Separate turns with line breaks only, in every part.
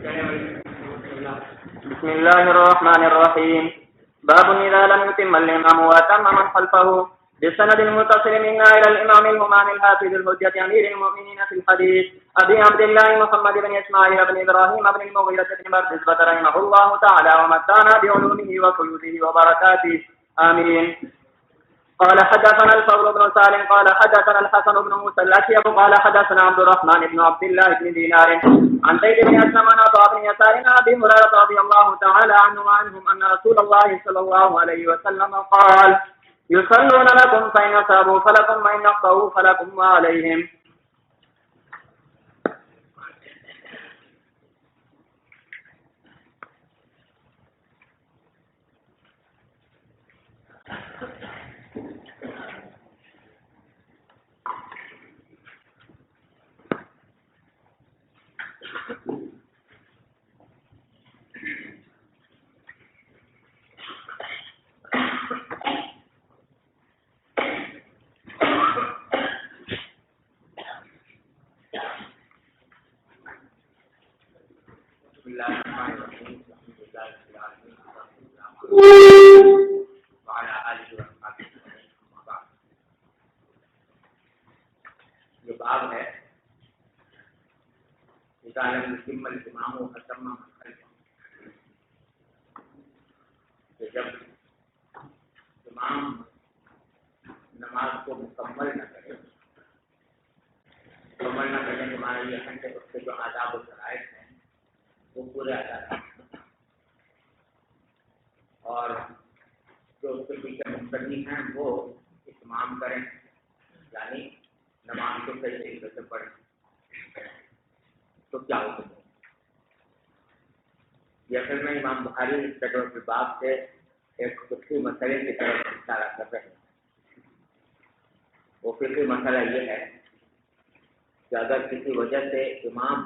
بسم الله الرحمن الرحيم. باب إذا لم يتم الإمام وأتم من خلفه. بسند متصل منا إلى الإمام الهمام الحافظ الحجة أمير المؤمنين في الحديث أبي عبد الله محمد بن إسماعيل بن إبراهيم بن المغيرة بن بردزبة رحمه الله تعالى ومتعنا بعلومه وفيوضه وبركاته آمين. قال حدثنا الفضل بن سالم قال حدثنا الحسن بن موسى الأشيب قال حدثنا عبد الرحمن بن عبد الله بن دينار عن زيد بن أسلم عن عطاء بن يسار عن أبي هريرة رضي الله تعالى عنه وعنهم أن رسول الله صلى الله عليه وسلم قال يصلون لكم فإن أصابوا فلكم وإن أخطأوا فلكم وعليهم.
جو باب ہے جب امام نماز کو مکمل نہ کرے کے معنی یہ ہے کہ اس کے جو آداب و شرائط ہیں وہ پورے ادا کریں اور جو اس کے پیچھے مقتدی ہیں وہ اتمام کریں، یعنی نماز کو صحیح طریقے سے پڑھیں، تو کیا حکم ہے؟ یہ اصل میں امام بخاری تجربہ کے باب سے ایک فقہی مسئلے کی طرف اشارہ کر رہے ہیں۔ وہ فقہی مسئلہ یہ ہے کہ اگر کسی وجہ سے امام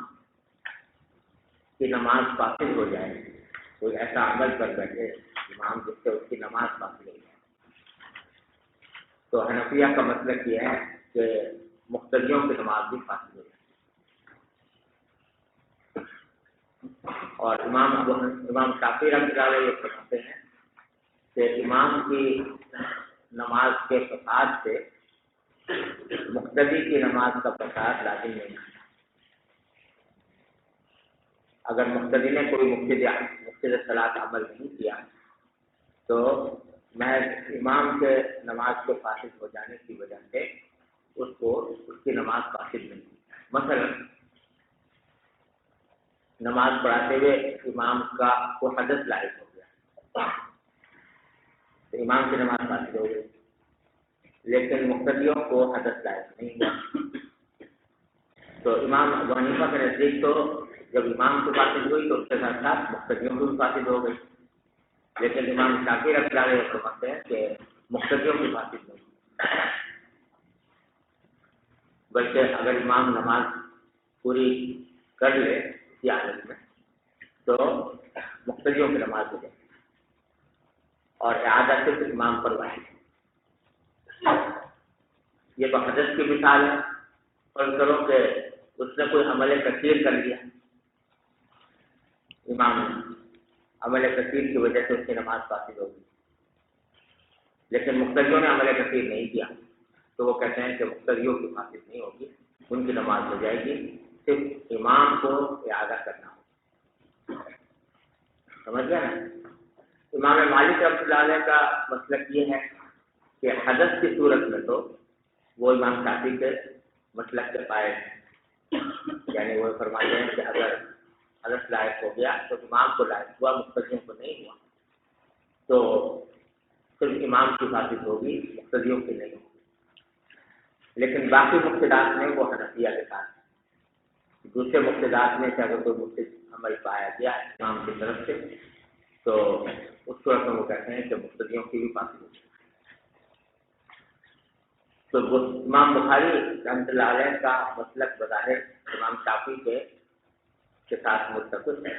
کی نماز فاسد ہو جائے، کوئی ایسا عمل کر بیٹھے امام جس سے اس کی نماز فاسد ہو جائے، تو حنفیہ کا مسلک یہ ہے کہ مقتدیوں کی نماز بھی فاسد ہو جائے، اور امام شافعی رحمۃ اللہ علیہ یہ فرماتے ہیں کہ امام کی نماز کے فساد سے مقتدی کی نماز کا فساد لازم نہیں ہے۔ اگر مقتدی نے کوئی مقتد صلاۃ عمل نہیں کیا تو محض امام کے نماز کے فاسد ہو جانے کی وجہ سے اس کی نماز فاسد نہیں ہے۔ مثلا نماز پڑھاتے ہوئے امام کو حدث لاحق ہو گیا تو امام کی نماز فاسد ہو گئی، لیکن مقتدیوں کو حدث لاحق نہیں ہوا، تو امام ابو حنیفہ کے نزدیک تو جب امام کو فاسد ہوئی تو اس کے ساتھ ساتھ مقتدیوں کو بھی فاسد ہو گئی، لیکن امام شافعی رحمۃ اللہ علیہ فرماتے ہیں کہ مقتدیوں کی فاسد نہیں، بلکہ اگر امام نماز پوری کر لے اسی حالت میں تو مقتدیوں کی نماز ہو جائے اور اعادہ صرف امام پر واحد ہے۔ یہ تو حدث کی مثال ہے۔ فرض کرو کہ اس نے کوئی عمل کثیر کر لیا، امام نے عمل کثیر کی وجہ سے اس کی نماز فاسد ہو گئی، لیکن مقتدیوں نے عمل کثیر نہیں کیا تو وہ کہتے ہیں کہ مقتدیوں کی فاسد نہیں ہوگی، ان کی نماز ہو جائے گی، صرف امام کو اعادہ کرنا ہوگا۔ سمجھ گیا نا؟ امام مالک رحمۃ اللہ علیہ کا مسلک یہ ہے کہ حدث کی صورت میں تو وہ امام شافعی کے مسلک کے قائل ہیں، یعنی وہ فرماتے ہیں کہ اگر حدث لاحق ہو گیا تو امام کو لاحق ہوا، مقتدیوں کو نہیں ہوا، تو صرف امام کی فاسد ہوگی، مقتدیوں کی نہیں ہوگی۔ لیکن باقی مقتدات میں وہ حنفیہ کے ساتھ ہیں۔ دوسرے مقتدات میں سے اگر کوئی مقتد عمل پایا گیا امام کی طرف سے تو اس صورت میں وہ کہتے ہیں کہ مقتدیوں کی بھی فاسد ہوگی۔ تو وہ امام بخاری رحمۃ اللہ علیہ کا مسلک بظاہر امام شافعی کے ساتھ متفق ہے،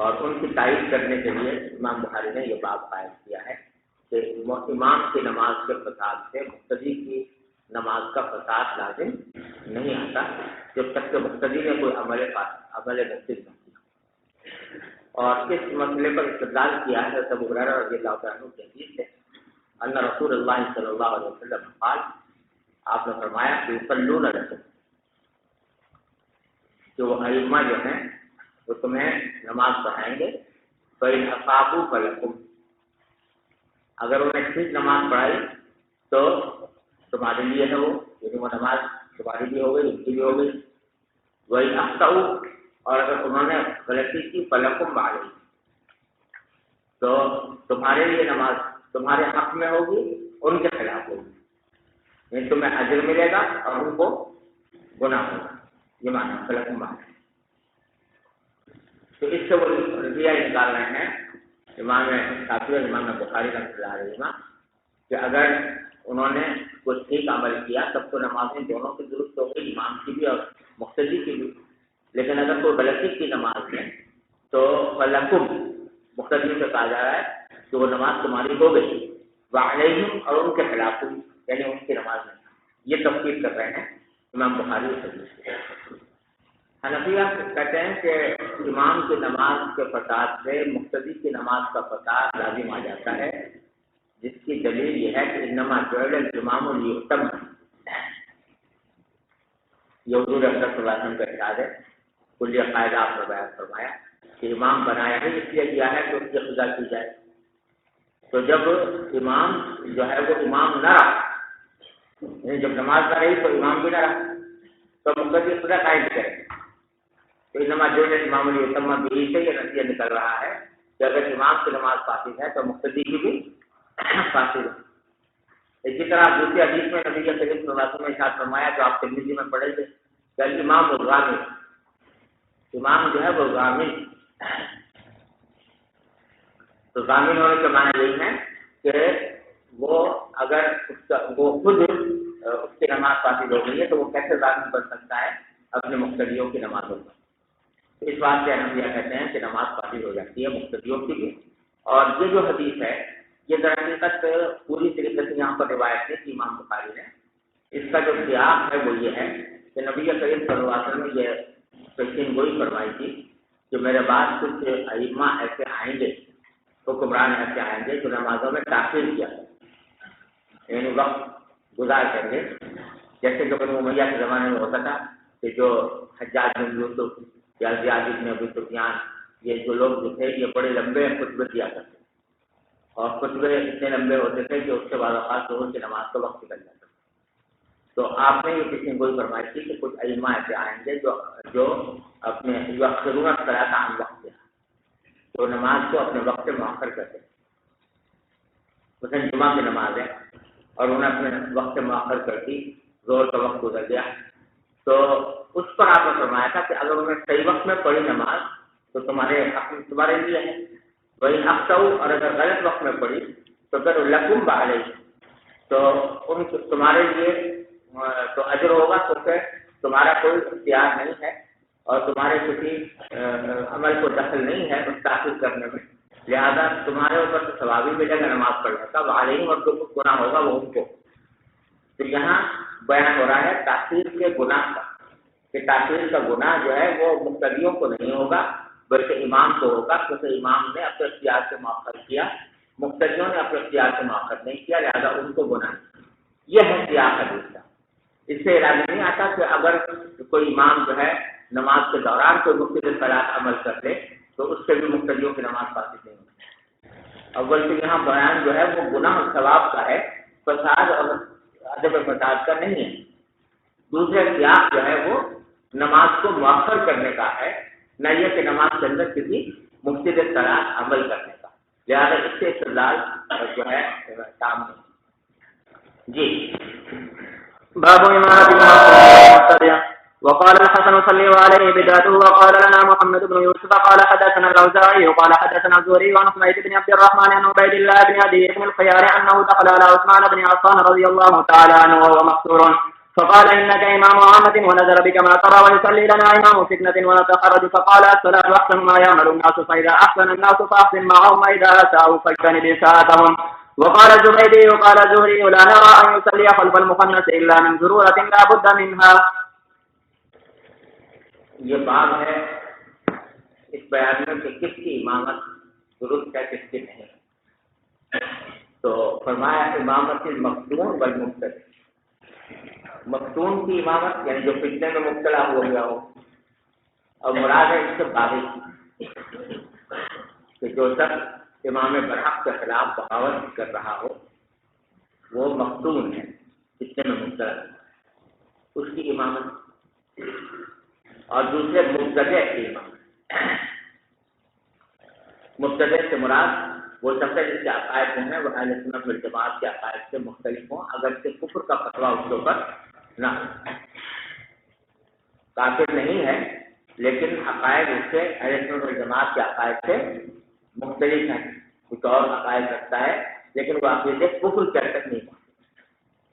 اور ان کی تائید کرنے کے لیے امام بخاری نے یہ باب قائم کیا ہے کہ امام کی نماز کے فساد سے مقتدی کی نماز کا فساد لازم نہیں آتا جب تک کہ مقتدی نے کوئی عمل نفل نہ کیا۔ اور اس مسئلے پر استدلال کیا ہے حضرت ابو ہریرہ رضی اللہ عنہ کی حدیث سے ان رسول اللہ صلی اللہ علیہ وسلم قال، آپ نے فرمایا کہ یصلون لکم، کہ وہ ائمہ جو ہیں وہ تمہیں نماز پڑھائیں گے، فإن أصابوا فلکم، اگر انہیں ٹھیک نماز پڑھائی تو تمہارے لیے ہے وہ، یعنی وہ نماز تمہاری بھی ہو گئی، ان کی بھی ہو گئی، وإن أخطأوا، اور اگر انہوں نے غلطی کی فلکم علیہ، تو تمہارے لیے نماز تمہارے حق میں ہوگی، ان کے خلاف ہوگی، یعنی تمہیں اجر ملے گا اور ان کو گناہ ہوگا، یہ معنی فلکم علیہ۔ تو اس سے وہ نتیجہ نکال رہے ہیں امام شافعی اور امام بخاری رحمۃ اللہ علیہ کہ اگر انہوں نے کوئی ٹھیک عمل کیا تب تو نمازیں دونوں کی درست ہو گئی، امام کی بھی اور مقتدی کی بھی، لیکن اگر کوئی غلطی کی نماز میں تو فلکم، مقتدی سے کہا جا رہا ہے کہ وہ نماز تمہاری ہو گئی، وعلیہم، اور ان کے خلاف ہوئی، یعنی ان کی نماز نہیں۔ یہ تفصیل کر رہے ہیں امام بخاری اور مسلم۔ حنفیہ کہتے ہیں کہ امام کی نماز کے فساد سے مقتدی کی نماز کا فساد لازم آ جاتا ہے، جس کی دلیل یہ ہے کہ انما جعل الامام لیؤتم، یہ حضور اکرم صلی اللہ علیہ وسلم کا ارشاد ہے، کلیہ قاعدہ آپ نے بیان فرمایا کہ امام بنایا ہے اس لیے کیا ہے کہ اس کی قضا کی جائے۔ تو جب امام جو ہے وہ امام نہ رہا، یعنی جب نماز نہ رہی تو امام بھی نہ رہا، تو مقتدی قضا قائم کرے۔ تو انما جو امام لیؤتم بھی سے یہ نتیجہ نکل رہا ہے کہ اگر امام کی نماز فاسد ہے تو مقتدی کی بھی فاسد ہے۔ اسی طرح دوسری حدیث میں نبی کریم صلی اللہ علیہ وسلم نے ارشاد فرمایا جو آپ ترمذی میں پڑھے تھے کہ امام الغامل، امام جو ہے وہ غامل، تو غامل ہونے کے معنی یہی ہے کہ وہ اگر وہ خود اس کی نماز فاسد ہو گئی ہے تو وہ کیسے غامل بن سکتا ہے اپنے مقتدیوں کی نمازوں پر۔ اس بات سے ہم یہ کہتے ہیں کہ نماز فاسد ہو جاتی ہے مقتدیوں کی بھی۔ اور یہ جو حدیث ہے یہ در حقیقت پوری طریقے سے یہاں پر روایت ہے کہ امام بخاری نے، اس کا جو سیاق ہے وہ یہ ہے کہ نبی کریم صلی اللہ علیہ وسلم نے یہ پیشین گوئی فرمائی تھی کہ میرے بعد کچھ ائمہ ایسے آئیں گے، حکمران ایسے آئیں گے جو نمازوں میں تاخیر کیا، یعنی وقت گزار کر گے، جیسے کہ بنو امیہ کے زمانے میں ہوتا تھا کہ جو حجاج بن یوسف یا زیاد بن ابی سفیان، یہ جو لوگ جو تھے یہ بڑے لمبے خطبے دیا کرتے، اور خطبے اتنے لمبے ہوتے تھے کہ اس کے بعد اوقات ظہر کی نماز کا وقت نکل جاتا۔ تو آپ نے یہ پیشین گوئی فرمائی تھی کہ کچھ ائمہ ایسے آئیں گے جو اپنے یؤخرون الصلاۃ عن وقتها، تو نماز کو اپنے وقت سے مؤخر کرتے ہیں، مثلا جمعہ کی نماز ہے اور انہوں نے اپنے وقت سے مؤخر کر دی، ظہر کا وقت گزر گیا، تو اس پر آپ نے فرمایا تھا کہ اگر انہوں نے صحیح وقت میں پڑھی نماز تو تمہارے لیے ہے، وہی اخطأوا، اور اگر غلط وقت میں پڑھی تو پھر لکم علیہ، تو تمہارے لیے تو اجر ہوگا، تو پھر تمہارا کوئی اختیار نہیں ہے اور تمہارے کسی عمل کو دخل نہیں ہے اس تاخیر کرنے میں، لہذا تمہارے اوپر تو ثواب ہی ملے گا نماز پڑھنے کا، وعلیہم، اور جو کچھ گناہ ہوگا وہ ان کو۔ تو یہاں بیان ہو رہا ہے تاخیر کے گناہ کا، کہ تاخیر کا گناہ جو ہے وہ مقتدیوں کو نہیں ہوگا بلکہ امام کو ہوگا، کیونکہ امام نے اپنے اختیار سے مؤخر کیا، مقتدیوں نے اپنے اختیار سے مؤخر نہیں کیا، لہذا ان کو گناہ نہیں۔ یہ ہے سیاق حدیث کا۔ اس سے ارادہ نہیں آتا کہ اگر کوئی امام جو ہے نماز کے دوران کوئی مختلف صلاۃ عمل کر لے تو اس سے بھی مقتدیوں کی نماز فاسد نہیں ہوتی۔ اول تو یہاں بیان جو ہے وہ گناہ اور ثواب کا ہے، فساد اور عدم فساد کا نہیں ہے۔ دوسرے سیاق جو ہے وہ نماز کو مؤخر کرنے کا ہے، نہ یہ کہ نماز کے اندر کسی مختلف صلاۃ عمل کرنے کا، لہٰذا اس سے استدلال جو ہے کام نہیں۔ جی
باب إمارة المقتدى. وقال الحسن صلى عليه بدعته. وقال لنا محمد بن يوسف قال حدثنا الأوزاعي قال حدثنا الزهري عن حميد بن عبد الرحمن عن عبيد الله بن أبي بن الخيار أنه دخل على عثمان بن عفان رضي الله تعالى عنه وهو مقصور فقال إنك إمام عامة ونزل بك ما ترى ويصلي لنا إمام فتنة ونتخرج، فقال الصلاة أحسن ما يعمل الناس، فإذا أحسن الناس فأحسن معهم، وإذا أساءوا فاجتنب إساءتهم. وقال الزبيدي قال الزهري لا نرى أن يصلي خلف المخنث إلا من ضرورة لا بد منها.
یہ باب ہے اس بیان میں کہ کس کی امامت درست ہے کس کی نہیں. تو فرمایا امامت المفتون والمبتدی. مفتون کی امامت یعنی جو فتنے میں مبتلا ہو گیا ہو، اور مراد ہے اس سے باغی کہ جو شخص امام برحق کے خلاف بغاوت کر رہا ہو وہ مفتون ہے، فتنے میں مبتلا، اس کی امامت. اور دوسرے مبتدع کی امامت. مبتدع سے مراد وہ شخص ہے جس کے عقائد جو ہیں وہ اہل سنت والجماعت کے عقائد سے مختلف ہوں، اگرچہ کفر کا فتویٰ اس کے اوپر نہ ہو. کافر نہیں ہے لیکن عقائد اس کے اہل سنت والجماعت کے عقائد سے مختلف ہیں، کچھ اور عقائد رکھتا ہے لیکن وہ عقیدے کفر کے حد تک نہیں پہنچے.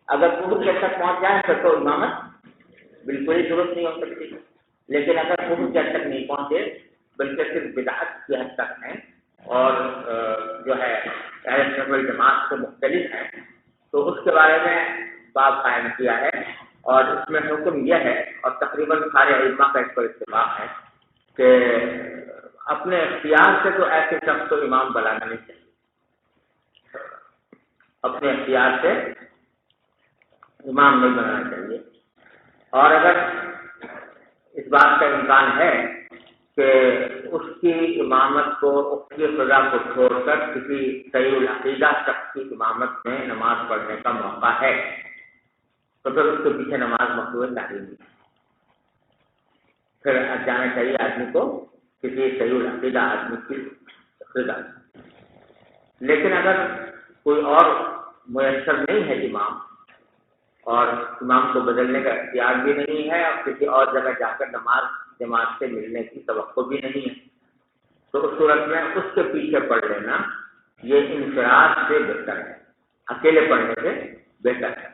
اگر کفر کے حد تک پہنچ جائے پھر تو امامت بالکل ہی درست نہیں ہو سکتی، لیکن اگر کفر کے حد تک نہیں پہنچے بلکہ صرف بدعت کی حد تک ہیں اور جو ہے اہل سنت والجماعت سے مختلف ہیں تو اس کے بارے میں باب قائم کیا ہے. اور اس میں حکم یہ ہے اور تقریباً سارے ائمہ کا اس پر اتفاق ہے کہ اپنے اختیار سے تو ایسے شخص کو امام بنانا نہیں چاہیے، اپنے اختیار سے امام نہیں بنانا چاہیے. اور اگر اس بات کا امکان ہے کہ اس کی امامت کو اس کی فضا کو چھوڑ کر کسی صحیح العقیدہ شخص کی امامت میں نماز پڑھنے کا موقع ہے تو پھر اس کے پیچھے نماز مقبول نہیں ہے. پھر جانا چاہیے آدمی کو کسی صحیح العقیدہ آدمی کی فضا. لیکن اگر کوئی اور میسر نہیں ہے امام اور امام کو بدلنے کا اختیار بھی نہیں ہے اور کسی اور جگہ جا کر نماز جماعت سے ملنے کی توقع بھی نہیں ہے تو اس صورت میں اس کے پیچھے پڑھ لینا یہ انفراد سے بہتر ہے، اکیلے پڑھنے سے بہتر ہے.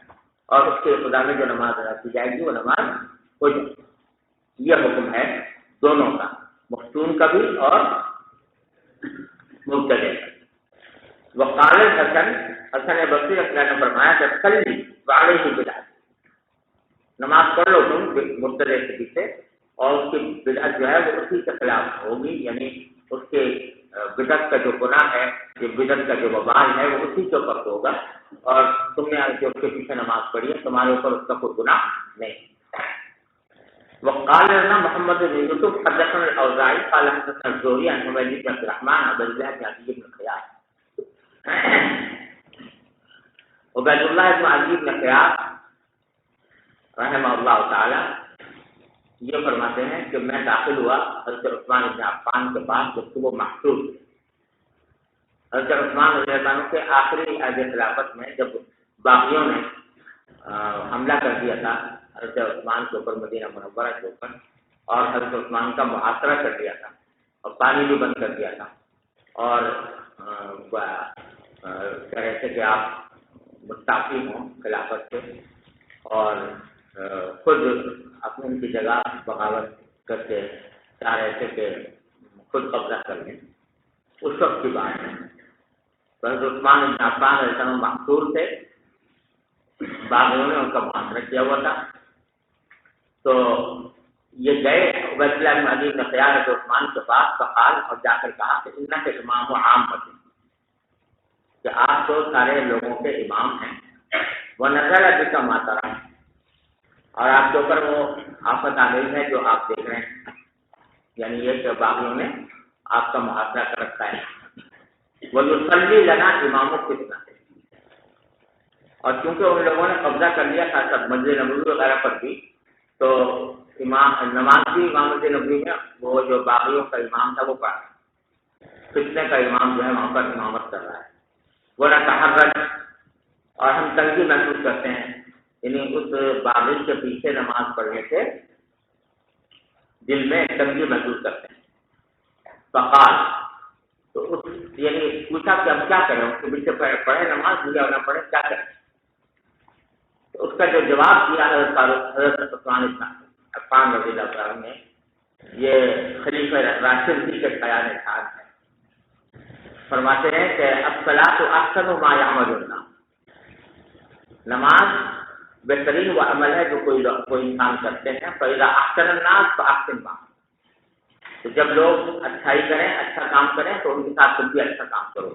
اور اس کے خدا میں جو نماز ادا کی جائے گی وہ نماز ہو جائے گی. یہ حکم ہے دونوں کا، مفتون کا بھی اور مبتدع کا. وقال الحسن، حسن بصری رحمۃ اللہ نے فرمایا کہ صلی وعلیہ بدعت، نماز پڑھ لو تم مبتدع کے پیچھے اور اس کی بدعت جو ہے وہ اسی کے خلاف ہوگی، یعنی اس کے بدعت کا جو گناہ ہے، یہ بدعت کا جو وبال ہے وہ اسی کے اوپر ہوگا اور تم نے جو اس کے پیچھے نماز پڑھی ہے تمہارے اوپر اس کا کوئی گناہ نہیں. وقال لنا محمد بن یوسف حدثنا الاوزاعی قال حدثنا الزهري عن حميد بن عبد الرحمن عن عبد الله بن عدي بن خياط. عبید اللہ بن عدی بن خیاط رحمہ اللہ تعالی یہ فرماتے ہیں کہ میں داخل ہوا حضرت عثمان بن عفان کے پاس جبکہ وہ محصور تھے. حضرت عثمان رضی اللہ عنہ کے آخری عہد خلافت میں جب باغیوں نے حملہ کر دیا تھا حضرت عثمان کے اوپر، مدینہ منورہ کے اوپر، اور حضرت عثمان کا محاصرہ کر دیا تھا اور پانی بھی بند کر دیا تھا اور کہہ رہے تھے کہ آپ مستعفی ہوں خلافت سے اور خود اپنی ان کی جگہ بغاوت کر کے چاہ رہے تھے کہ خود قبضہ کر لیں. اس وقت کی بات ہے. حضرت عثمان بن عفان رضی اللہ عنہ محصور تھے، باغیوں نے ان کا محاصرہ کیا ہوا تھا. تو یہ گئے عبید اللہ بن عدی بن خیاط عثمان کے پاس فقال اور جا کر کہا کہ انک امام و عام بتے، کہ آپ تو سارے لوگوں کے امام ہیں. وہ نظر ابھی کا ماترا، اور آپ کے اوپر وہ آفت آ گئی ہے جو آپ دیکھ رہے ہیں، یعنی یہ کہ باغیوں نے آپ کا محاصرہ کر رکھا ہے. وہ یصلی لنا امام فتنہ، اور چونکہ ان لوگوں نے قبضہ کر لیا تھا سب مسجد نبوی وغیرہ پر بھی، تو امام نماز بھی امامت نبوی میں وہ جو باغیوں کا امام تھا وہ پڑھا، فتنے کا امام جو ہے وہاں پر امامت کر رہا ہے. وہ نتحرج، اور ہم تنگی محسوس کرتے ہیں، یعنی اس باغی کے پیچھے نماز پڑھنے سے دل میں تنگی محسوس کرتے ہیں. فقال، تو اس یعنی پوچھا کہ ہم کیا کریں، اس کے پیچھے پڑھے نماز یا نہ پڑھے، کیا کریں؟ تو اس کا جو جواب دیا حضرت عثمان بن عفان رضی اللہ عنہ نے، یہ خلیفہ راشد ہی کے بیان خاص ہے. فرماتے ہیں کہ الصلاۃ احسن ما یعمل الناس، نماز بہترین وہ عمل ہے جو کوئی انسان کرتے ہیں. فاذا احسن الناس فاحسن ما، تو جب لوگ اچھائی کریں، اچھا کام کریں تو ان کے ساتھ تم بھی اچھا کام کرو.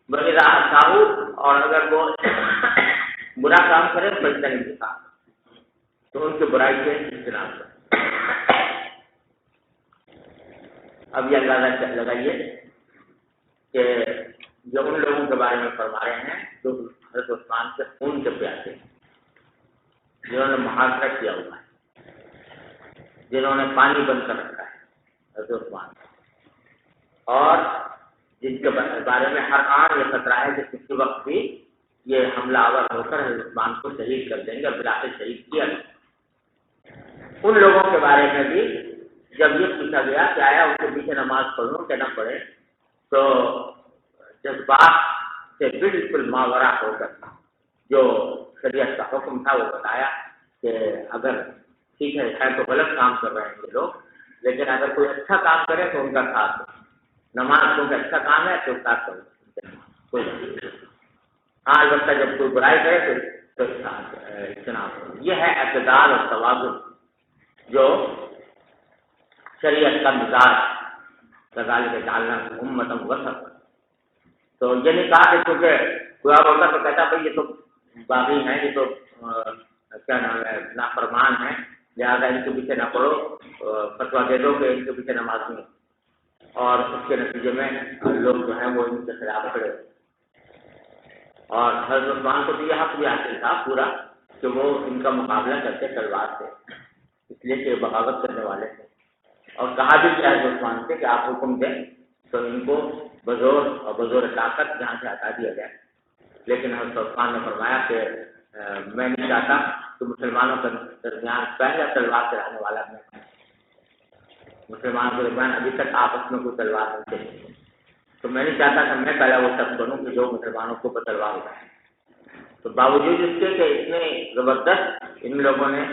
وَإِذَا أَسَاءُوا، اور اگر وہ برا کام کریں فَاجْتَنِبُوا کے ساتھ تو ان کی برائی سے اجتناب کرو. اب یہ اندازہ لگائیے کہ جو ان لوگوں کے بارے میں فرما رہے ہیں جو حضرت عثمان کے خون کے پیاسے ہیں، جنہوں نے محاصرہ کیا ہوا ہے، جنہوں نے پانی بند کر رکھا ہے حضرت عثمان، اور جن کے بارے میں ہر آن یہ خطرہ ہے کہ کسی وقت بھی یہ حملہ آور ہو کر حضرت عثمان کو شہید کر دیں گے اور بلاخر شہید کیا گیا. ان لوگوں کے بارے میں بھی جب یہ پوچھا گیا کہ آیا ان کے پیچھے نماز پڑھوں کہ نہ پڑھے، تو جذبات سے بالکل ماورا ہو کر جو شریعت کا حکم تھا وہ بتایا کہ اگر ٹھیک ہے تو غلط کام کر رہے ہیں یہ لوگ، لیکن اگر کوئی اچھا کام کرے تو ان کا ساتھ دو. نماز کیونکہ اچھا کام ہے تو ساتھ کرو، کوئی نہیں. ہاں البتہ جب کوئی برائی کرے تو اجتناب کرو. یہ ہے اعتدال اور توازن جو شریعت کا مزاج غزالی ڈالنا امتم وسط. تو یہ نہیں کہا کہ کیونکہ کوئی اور ہوگا تو کہتا بھائی یہ تو باغی ہیں، یہ تو کیا نام ہے نافرمان ہیں، لہٰذا ان کے پیچھے نہ پڑھو، فتویٰ دے دو کہ ان کے پیچھے نماز نہیں، اور اس کے نتیجے میں لوگ جو ہیں وہ ان کے خلاف کھڑے. اور حضرت عثمان کو تو یہ حق بھی حاصل تھا پورا کہ وہ ان کا مقابلہ کرتے تلوار سے، اس لیے کہ بغاوت کرنے والے تھے. اور کہا بھی کیا حضرت عثمان سے کہ آپ حکم دیں تو ان کو بزور اور بزور طاقت جہاں سے ہٹا دیا جائے. لیکن حضرت عثمان نے فرمایا کہ میں نہیں چاہتا کہ مسلمانوں کے درمیان پہلا تلوار چلانے والا میں، مسلمانوں کے درمیان ابھی تک آپس میں کوئی تلوار نہیں چلی، تو میں نہیں چاہتا کہ میں پہلا وہ شخص بنوں کہ جو مسلمانوں کو تلوار اٹھائے. تو باوجود اس کے کہ اتنے زبردست ان لوگوں نے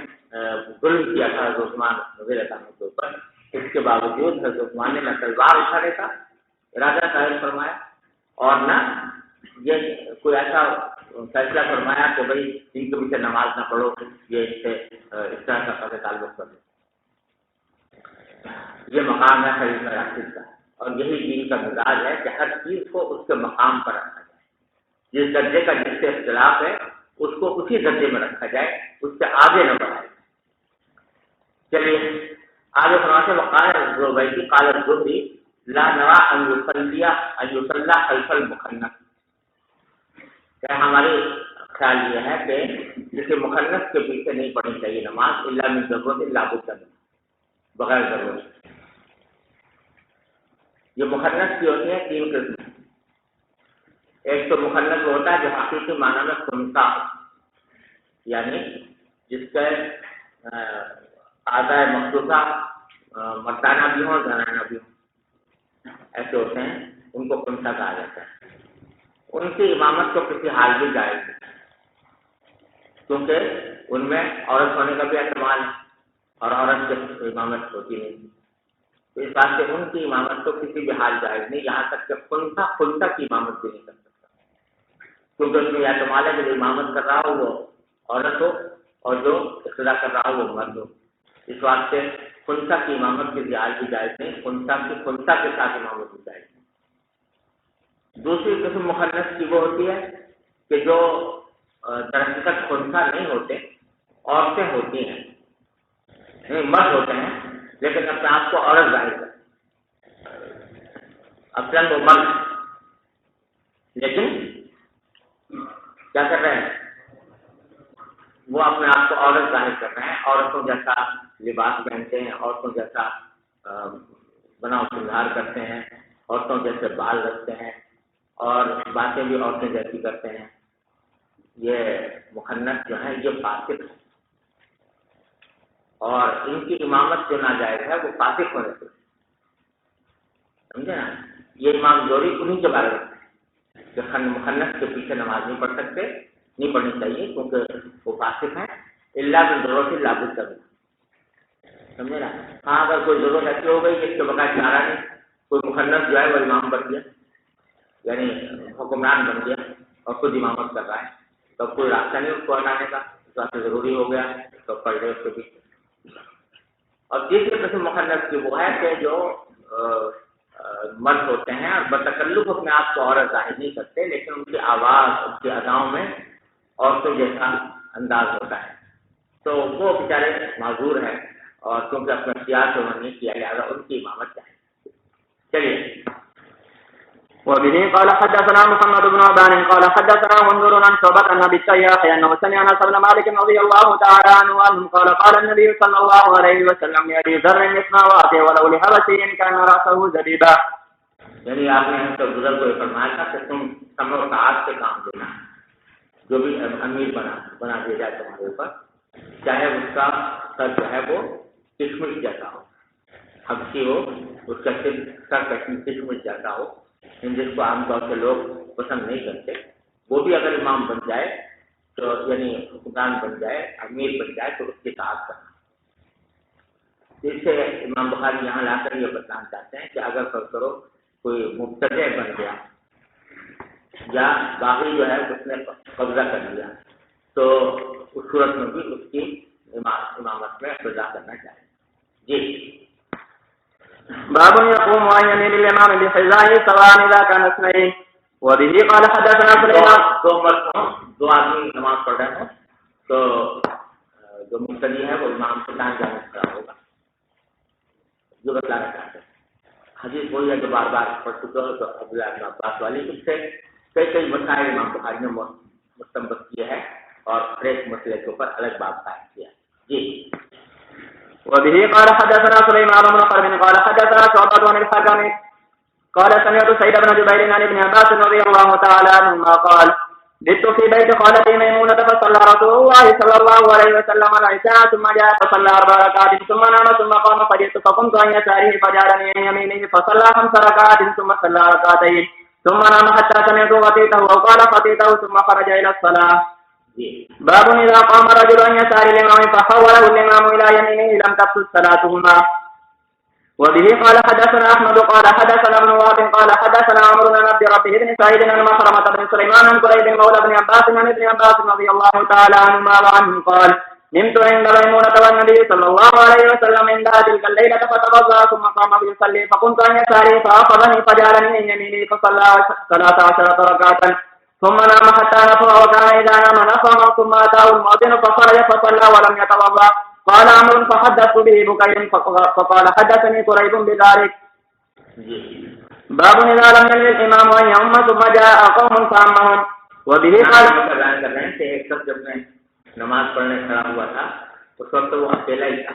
ظلم کیا تھا حضرت عثمان رضی اللہ عنہ کے اوپر، اس کے باوجود حضرت عثمان نے نہ تلوار اٹھانے کا ارادہ ظاہر فرمایا اور نہ یہ کوئی ایسا فیصلہ فرمایا کہ بھائی ان کے پیچھے نماز نہ پڑھو، یہ اس طرح کا قطع تعلق کر لو. یہ مقام ہے خلیفہ راشد کا، اور یہی دین کا مزاج ہے کہ ہر چیز کو اس کے مقام پر رکھا جائے. جس درجے کا جس سے اختلاف ہے اس کو اسی درجے میں رکھا جائے، اس سے آگے نہ بڑھائے. چلیے آگے فرماتے وقال الزبیدی قال الزہری لا نرى ان يصلى خلف المخنث. کہ ہماری خیال یہ ہے کہ کسی مخنث کے پیچھے نہیں پڑھنی چاہیے نماز الا من ضرورت لا بد منها، بغیر ضرورت. یہ مخنث کی ہوتی ہے تین قسم. ایک تو مخنث ہوتا ہے جو حقیقی معنی میں خنثی، یعنی جس کے اعضاء مخصوصہ مردانہ بھی ہوں زنانہ بھی ہوں، ایسے ہوتے ہیں، ان کو خنثی کہا جاتا ہے. ان کی امامت کو کسی حال بھی جائز نہیں، کیونکہ ان میں عورت ہونے کا بھی احتمال ہے اور عورت کی امامت ہوتی نہیں. تو اس بات سے ان کی امامت کو کسی بھی حال جائز نہیں، یہاں تک کہ خنثی کی امامت بھی نہیں کر سکتا، کیونکہ اس میں احتمال ہے کہ جو امامت کر رہا ہو وہ عورت ہو اور جو اقتدا کر رہا ہو وہ مرد ہو. اس واسطے خنثی کی امامت کی جائز بھی جائز نہیں، خنثی کے ساتھ امامت بھی جائز نہیں. دوسری قسم مخنث کی وہ ہوتی ہے کہ جو درحقیقت خنثی نہیں ہوتے، عورتیں ہوتی ہیں، مرد ہوتے ہیں لیکن اپنے آپ کو عورت ظاہر کرتے، اصلاً وہ مرد لیکن کیا کر رہے ہیں، وہ اپنے آپ کو عورت ظاہر کر رہے ہیں، عورتوں جیسا لباس پہنتے ہیں، عورتوں جیسا بناؤ شنگار کرتے ہیں، عورتوں جیسے بال رکھتے ہیں اور باتیں بھی عورتیں جیسی کرتے ہیں. یہ مخنث جو ہیں یہ فاسق ہیں، اور ان کی امامت جو ناجائز ہے وہ فاسق ہونے سے، سمجھے نا. یہ امام زوری انہیں کے بارے میں کہ مخنث کے پیچھے نماز نہیں پڑھ سکتے، نہیں پڑھنی چاہیے کیونکہ وہ فاسق ہیں. الا بالضرورت لا بد منها، سمجھے نا. ہاں اگر کوئی ضرورت ایسی ہو گئی کہ اس کے بغیر چارہ نہیں، کوئی مخنث جو ہے وہ امام بن گیا، یعنی حکمران بن گیا اور خود امامت کر رہا ہے، تو کوئی راستہ نہیں اس کو ہٹانے کا، اس واسطے ضروری ہو گیا تو پڑھ لے اس کے پیچھے. اور تیسری قسم مخنث کی وہ ہے کہ جو مرد ہوتے ہیں اور بتکلف اپنے آپ کو عورت ظاہر نہیں کرتے، لیکن ان کی آواز، ان کی اداؤں میں عورتوں جیسا انداز ہوتا ہے، تو وہ بیچارے معذور ہیں، اور کیونکہ اپنے اختیار سے انہوں نے نہیں کیا، لہٰذا ان کی امامت چاہیے۔ چلیے۔
وبه قال حدثنا محمد بن عبان قال حدثنا منذر عن شعبة عن ابي التياح انه سمع انس بن مالك رضي الله تعالى عنه انه قال قال النبي صلى الله عليه وسلم لابي ذر اسمع واطع ولو لحبشي كان راسه زبيبا،
یعنی آپ نے ہم سے گزر کو یہ فرمایا تھا کہ تم سمر و سعاد سے کام لینا، جو بھی امیر بنا دیا جائے تمہارے اوپر، چاہے اس کا سر جو ہے وہ کشمش جیسا ہو، حبشی ہو، اس کا سر کشمش جیسا ہو، جس کو عام طور سے لوگ پسند نہیں کرتے، وہ بھی اگر امام بن جائے تو یعنی حکمران بن جائے، امیر بن جائے تو اس کی اطاعت کرنا۔ اس سے امام بخاری یہاں لا کر یہ بتانا چاہتے ہیں کہ اگر فرض کرو کوئی مبتدع بن گیا یا باغی جو ہے اس نے قبضہ کر لیا تو اس صورت میں بھی اس کی امامت میں اقتدا کرنا چاہیے۔ جی۔
باب يقوم عن يمين الامام بحذائه سواء اذا كان اثنين، وبه قال حدثنا سليمان۔
دو مرتبہ دو آدمی نماز پڑھ رہے ہیں تو جو مقتدی ہے وہ امام سے دائیں جانب کھڑا ہوگا، جو بتلانا چاہتے ہیں۔ حدیث وہی ہے جو بار بار پڑھ چکے ہو تو عبداللہ بن عباس والی، اس سے کئی مسائل امام بخاری نے مستنبط کیے ہیں اور ہر ایک مسئلے کے اوپر الگ باب قائم کیا ہے۔ جی۔
وبه قال حدثنا سليمان بن حرب قال حدثنا شعبة عن الحكم قال سمعت سعيد بن جبير عن ابن عباس رضي الله تعالى عنهما قال بت في بيت خالتي ميمونة فصلى رسول الله صلى الله عليه وسلم العشاء ثم جاء فصلى 4 ركعات ثم نام ثم قام فجئت فقمت عن يساره فجعلني عن يمينه فصلى 5 ركعات ثم صلى ركعتين ثم نام حتى سمعت خطيته او قال خطيته ثم خرج الى الصلاة۔ باب اذا قام رجل عن يسار الامام فحوله الامام الى يمينه لم تبطل صلاتهما۔ وبه قال حدثنا احمد قال حدثنا ابن وهب قال حدثنا عمرو بن عبد ربه بن سعيد عن مخرمة بن سليمان عن قريب مولى بن عباس عن ابن عباس رضي الله تعالى عنهما وعنهم قال نمت عند ميمونة والنبي صلى الله عليه وسلم عندها تلك الليلة فتوضأ ثم قام يصلي فقمت عن يساره فأخذني فجعلني من يمينه فصلى 13 ركعة ثم نام حتى نفع وكان إذا نام نفع ثم أتاه المؤذن فخرج فصلى ولم يتوضأ۔ قال عمرو فحدثت به بكير فقال حدثني قريب بذلك۔ باب إذا لم يلي الإمام أن يؤم ثم جاء قوم فأمهم۔ وبه قال
ایک شخص جب میں نماز پڑھنے کھڑا ہوا تھا اس وقت وہ اکیلا ہی تھا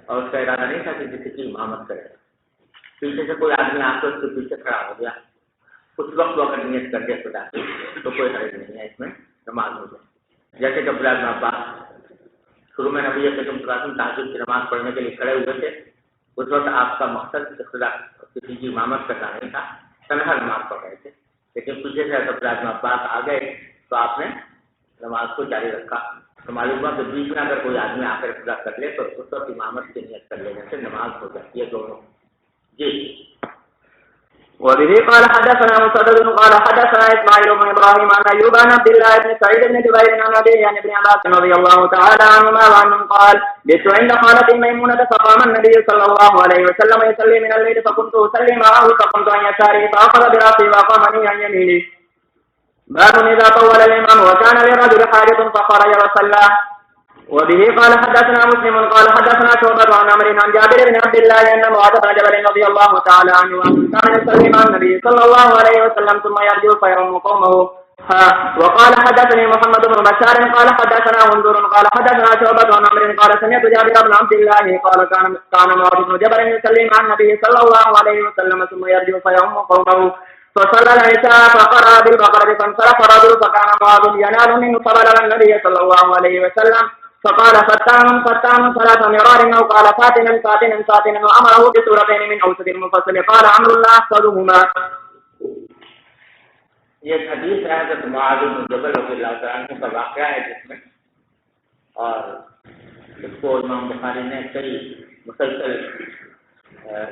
اور اس کا ارادہ نہیں تھا کہ کسی کی امامت کرے، پیچھے سے کوئی آدمی آ کے اس کے پیچھے کھڑا ہو گیا، اس وقت وہ اگر نیت کر دے خدا تو کوئی حرج نہیں ہے، اس میں نماز ہو جائے۔ جیسے کہ عبداللہ بن عباس شروع میں نبی کریم صلی اللہ علیہ وسلم تہجد کی نماز پڑھنے کے لیے کھڑے ہوئے تھے، اس وقت آپ کا مقصد خدا کسی کی امامت کرنا نہیں تھا، تنہا نماز پڑھ رہے تھے، لیکن پیچھے سے عبداللہ بن عباس آ گئے تو آپ نے نماز کو جاری رکھا۔ تو معلوم ہوا کہ بیچ میں اگر کوئی آدمی آ کر خدا کر لے تو اس وقت امامت کی نیت کر لینے سے نماز ہو جاتی ہے دونوں۔ جی۔
وبه قال حدثنا مسدد قال حدثنا اسماعيل بن ابراهيم عن ايوب عن عبد الله بن سعيد بن جبير عن ابي عن ابن عباس رضي الله تعالى عنهما وعنهم قال بت عند خالتي ميمونة فقام النبي صلى الله عليه وسلم يصلي من الليل فكنت اصلي معه فقمت عن يساره فاخذ براسي وقامني عن يمينه۔ باب اذا طول الامام وكان للرجل حاجة فخرج وصلى۔ وبه قال حدثنا مسلم قال حدثنا شعبة عن عمرو عن جابر بن عبد الله ان معاذ بن جبل رضي الله تعالى عنه كان يصلي مع النبي صلى الله عليه وسلم ثم يرجع فيرم قومه۔ وقال حدثني محمد بن بشار قال حدثنا منذر قال حدثنا شعبة عن عمرو قال سمعت جابر بن عبد الله قال كان معاذ بن جبل يصلي مع النبي صلى الله عليه وسلم ثم يرجع فيرم قومه فصلى العشاء فقرأ بالبقرة فانصرف رجل فكان معاذ ينال منه فبلغ النبي صلى الله عليه وسلم فقال فتان 3 مرار او قال فاتنا وامره بسورتين من اوسط المفصل قال عمرو لا احفظهما۔
یہ حدیث ہے حضرت معاذ بن جبل رضی اللہ تعالیٰ عنہ کا واقعہ ہے جس میں، اور اس کو امام بخاری نے کئی مسلسل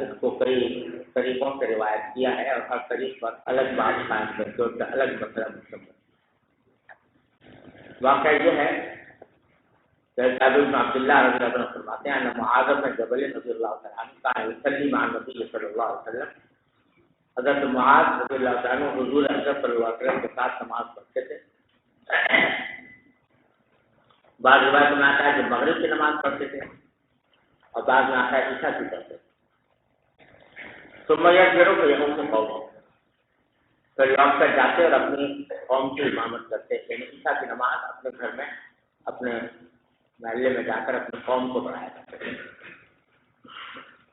اس کو کئی طریقوں سے روایت کیا ہے اور ہر طریق پر الگ بات قائم کرتے اور الگ مسئلہ مستمل۔ واقعہ یہ ہے جابر بن عبداللہ رضی اللہ عنہ فرماتے ہیں ان معاذ بن جبل رضی اللہ تعالیٰ عنہ کان یصلی مع النبی صلی اللہ علیہ وسلم، حضرت معاذ رضی اللہ تعالیٰ عنہ حضور اکرم صلی اللہ علیہ وسلم کے ساتھ نماز پڑھتے تھے. بعض روایت میں آتا ہے کہ مغرب کی نماز پڑھتے تھے اور بعض میں آتا ہے عشاء کی پڑھتے تھے. ثم یغفر لهم قومه، پھر لوٹ کر جاتے اور اپنی قوم کی امامت کرتے، یعنی عشاء کی نماز اپنے گھر میں اپنے محلے میں جا کر اپنی قوم کو پڑھایا کرتے.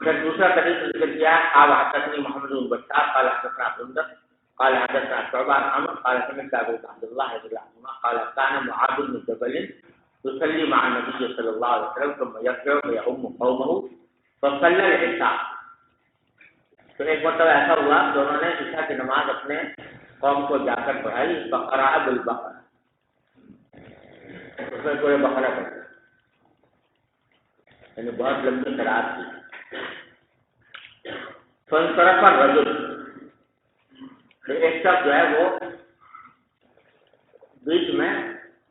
پھر دوسرا طریقہ ذکر کیا، قال حدثني محمد بن بشار قال حدثنا عبد قال حدثنا شعبہ عن عمرو قال سمعت ابو عبد الله رضي الله عنه قال كان معاذ بن جبل يصلي مع النبي صلى الله عليه وسلم ثم يرجع ويؤم قومه فصلى العشاء. تو ایک مرتبہ ایسا ہوا کہ انہوں نے عشاء کی نماز اپنے قوم کو جا کر پڑھائی. فقرأ بالبقرہ، اس میں کوئی بقرہ پڑھا، یعنی بہت لمبی قرأت کی. فانصرف الرجل، تو ایک شخص جو ہے وہ بیچ میں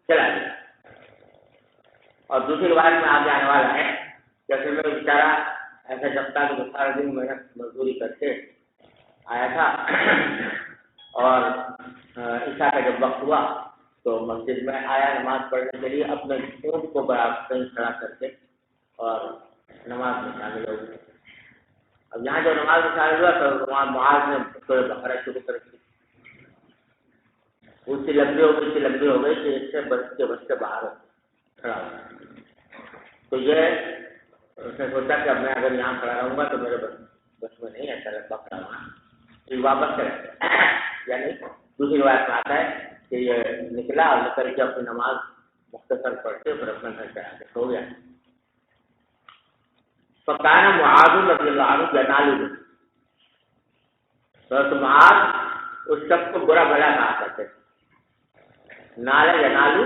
چلا گیا. اور دوسری روایت میں آگے آنے والا ہے کہ اصل میں بیچارہ ایسا جب تک کہ سارا دن محنت مزدوری کر کے آیا تھا اور عشاء کا جب وقت ہوا تو مسجد میں آیا نماز پڑھنے کے لیے، اپنے اونٹ کو برابر کہیں کھڑا کر کے اور نماز میں شامل ہو گئے. اب یہاں جو نماز میں شامل ہوا تو وہاں معاذ نے کوئی بقرہ شروع کر دی. اس سے لمبی ہو گئی کہ اس سے بچتے باہر کھڑا ہوا. تو یہ اس نے سوچا کہ اب میں اگر یہاں کھڑا رہوں گا تو میرے بس میں نہیں ایسا لمبا کھڑا ہوا، پھر واپس کرے. یعنی دوسری روایت میں آتا ہے کہ یہ نکلا اور نکل کے اپنی نماز مختصر پڑھ کے پھر اپنا گھر چلا کے سو گیا. فکان معاذ رضی اللہ عنہ ینالو، تو معاذ اس شخص کو برا بھلا کہا کرتے تھے. نالا ینالو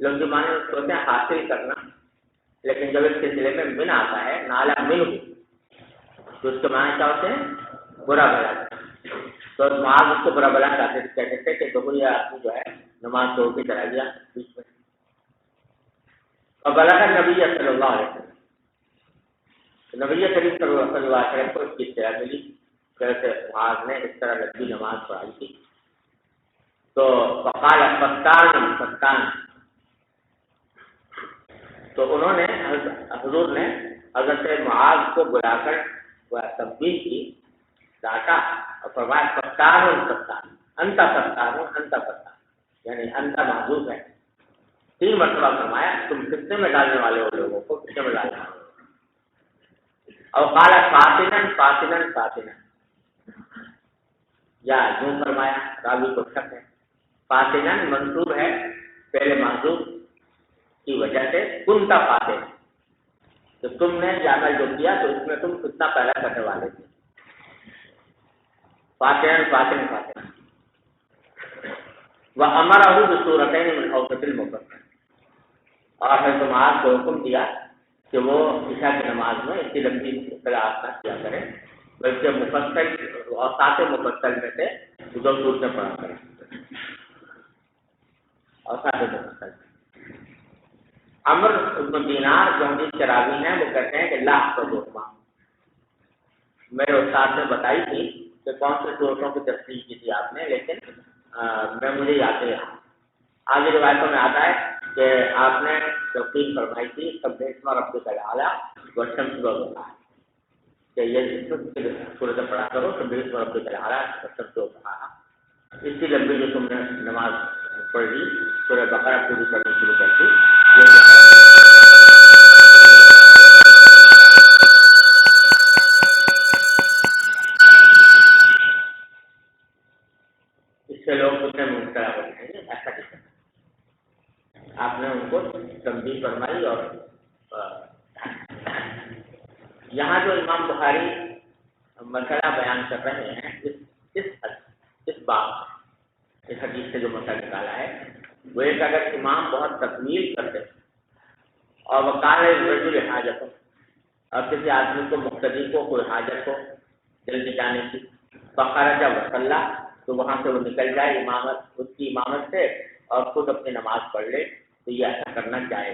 لفظ معنی سوچتے ہیں حاصل کرنا، لیکن جب اس سلسلے میں من آتا ہے نالا من ہو تو اس کے معنی کیا ہوتے ہیں؟ برا بھلا. تو معاذ اس کو برا بھلا کہتے تھے کہ دوبری آدمی جو ہے نماز چھوڑ کے چلا گیا بیچ میں. اور بلغ نبی صلی اللہ علیہ وسلم، نبی کریم صلی اللہ علیہ وسلم کو اس کی اطلاع ملی کہ معاذ نے اس طرح لمبی نماز پڑھائی تھی. تو فقال فتان، تو انہوں نے حضور نے حضرت معاذ کو بلا کر تنبیہ کی، ڈانٹا اور فرمایا فتان انت، یعنی انت معذور ہے. 3 مرتبہ فرمایا تم کتنے میں ڈالنے والے ہو لوگوں کو، کتنے میں ڈالنے والے ہو. اور قال فاتنا، یا یوں فرمایا، راوی کو شک ہے. فاتنا منصوب ہے پہلے معذور کی وجہ سے، کنتا فاتن، تو تم نے عمل جو کیا تو اس میں تم کتنا پیدا کرنے والے تھے. فاتن وامرہ بسورتین من اوسط المفصل، اور حضرت معاذ کو حکم دیا کہ وہ عشاء کی نماز میں اتنی لمبی قرأت نہ کیا کریں، بلکہ مفصل اوساط مفصل میں سے 2 صورتیں پڑھا کریں. اوساط مفصل عمرو بن دینار جو حدیث کے راوی ہیں وہ کہتے ہیں کہ لا تذکروا، میرے استاد نے بتائی تھی کہ کون سی صورتوں کی تفصیل کی تھی آپ نے، لیکن مجھے یاد نہیں رہا. آگے روایتوں میں آتا ہے کہ آپ نے توقیف فرمائی تھی سبح اسم ربک الاعلی والشمس والضحیٰ، کہ یہ صورتیں پڑھا کرو سبح اسم ربک الاعلی والشمس والضحیٰ. اتنی لمبی جو تم نے نماز پڑھ لی، سورہ بقرہ پوری کرنی شروع کر دی. اس سے لوگ کتنے مبتلا ہو جائیں گے، ایسا کس آپ نے ان کو تنبیہ فرمائی. اور یہاں جو امام بخاری مسئلہ بیان کر رہے ہیں اس باب اس حدیث سے جو مسئلہ نکالا ہے وہ ایک، اگر امام بہت تکمیل کرتے اور وقال رجل حاجت، اور کسی آدمی کو مقتدی کو کوئی حاجت ہو جلدی جانے کی، فخرج وصلی، تو وہاں سے وہ نکل جائے اس کی امامت سے اور خود اپنی نماز پڑھ لے، تو یہ ایسا کرنا چاہے.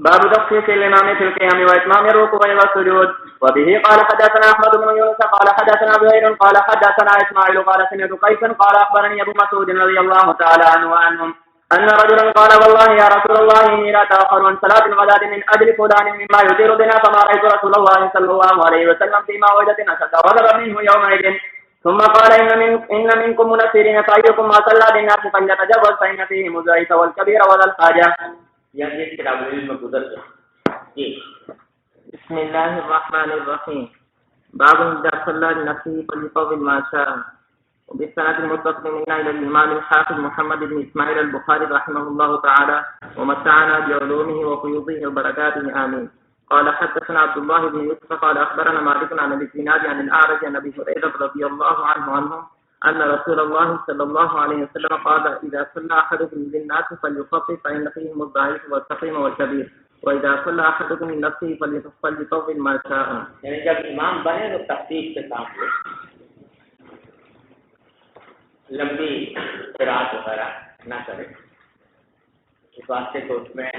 باب تخفيف الإمام في القيام وإتمام الركوع والسجود. وبه قال حدثنا أحمد بن يونس قال حدثنا زهير قال حدثنا إسماعيل قال سمعت قيسا قال أخبرني أبو مسعود رضي الله تعالى عنه وعنهم أن رجلا قال والله يا رسول الله إني لا أتأخر عن صلاة الغداة من أجل فلان مما يثير بنا فما رأيت رسول الله صلى الله عليه وسلم فيما وجدت أشد غضبا منه يومئذ. ثم قال إن منكم منفرين فأيكم ما صلى بالناس فليتجوز فإن فيهم الضعيف والكبير وذا الحاجة. بسم الله الرحمن الرحيم. باب إذا صلى لنفسه فليطول ما شاء. وبالسند المتصل منا إلى الإمام الحافظ محمد بن إسماعيل البخاري رحمه الله تعالى ومتعنا بعلومه وفيوضه وبركاته آمين. قال حدثنا عبد الله بن يوسف قال أخبرنا مالك عن أبي الزناد عن الأعرج عن أبي هريرة رضي الله عنه أن رسول الله صلى الله عليه وسلم قال إذا صلى أحدكم للناس فليخفف فإن فيهم الضعيف والسقيم والكبير وإذا صلى أحدكم من نفسه فليطول ما شاء.
یعنی جب امام بنے تو تخفیف سے کام لے، لمبی قرات وغیرہ نہ کرے، اس واسطے تو اس میں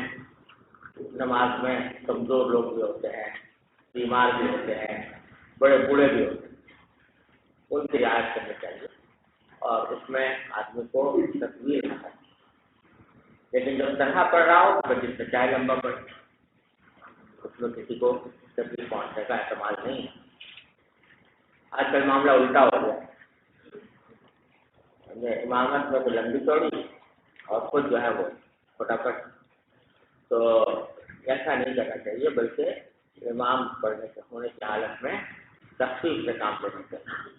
نماز میں کمزور لوگ بھی ہوتے ہیں، بیمار بھی ہوتے ہیں، بڑے بوڑھے بھی ہوتے ہیں، ان کی رعایت کرنی چاہیے اور اس میں آدمی کو تصویر نہ کرے. لیکن جب تنہا پڑھ رہا ہو تو جس میں چاہے لمبا پڑھے، اس میں کسی کو تکلیف پہنچنے کا احتمال نہیں ہے. آج کل معاملہ الٹا ہو گیا، امامت میں تو لمبی چوڑی اور خود جو ہے وہ فٹافٹ. تو ایسا نہیں کرنا چاہیے، بلکہ امام پڑھنے کے ہونے کی حالت میں تخفیف سے کام لینا چاہیے.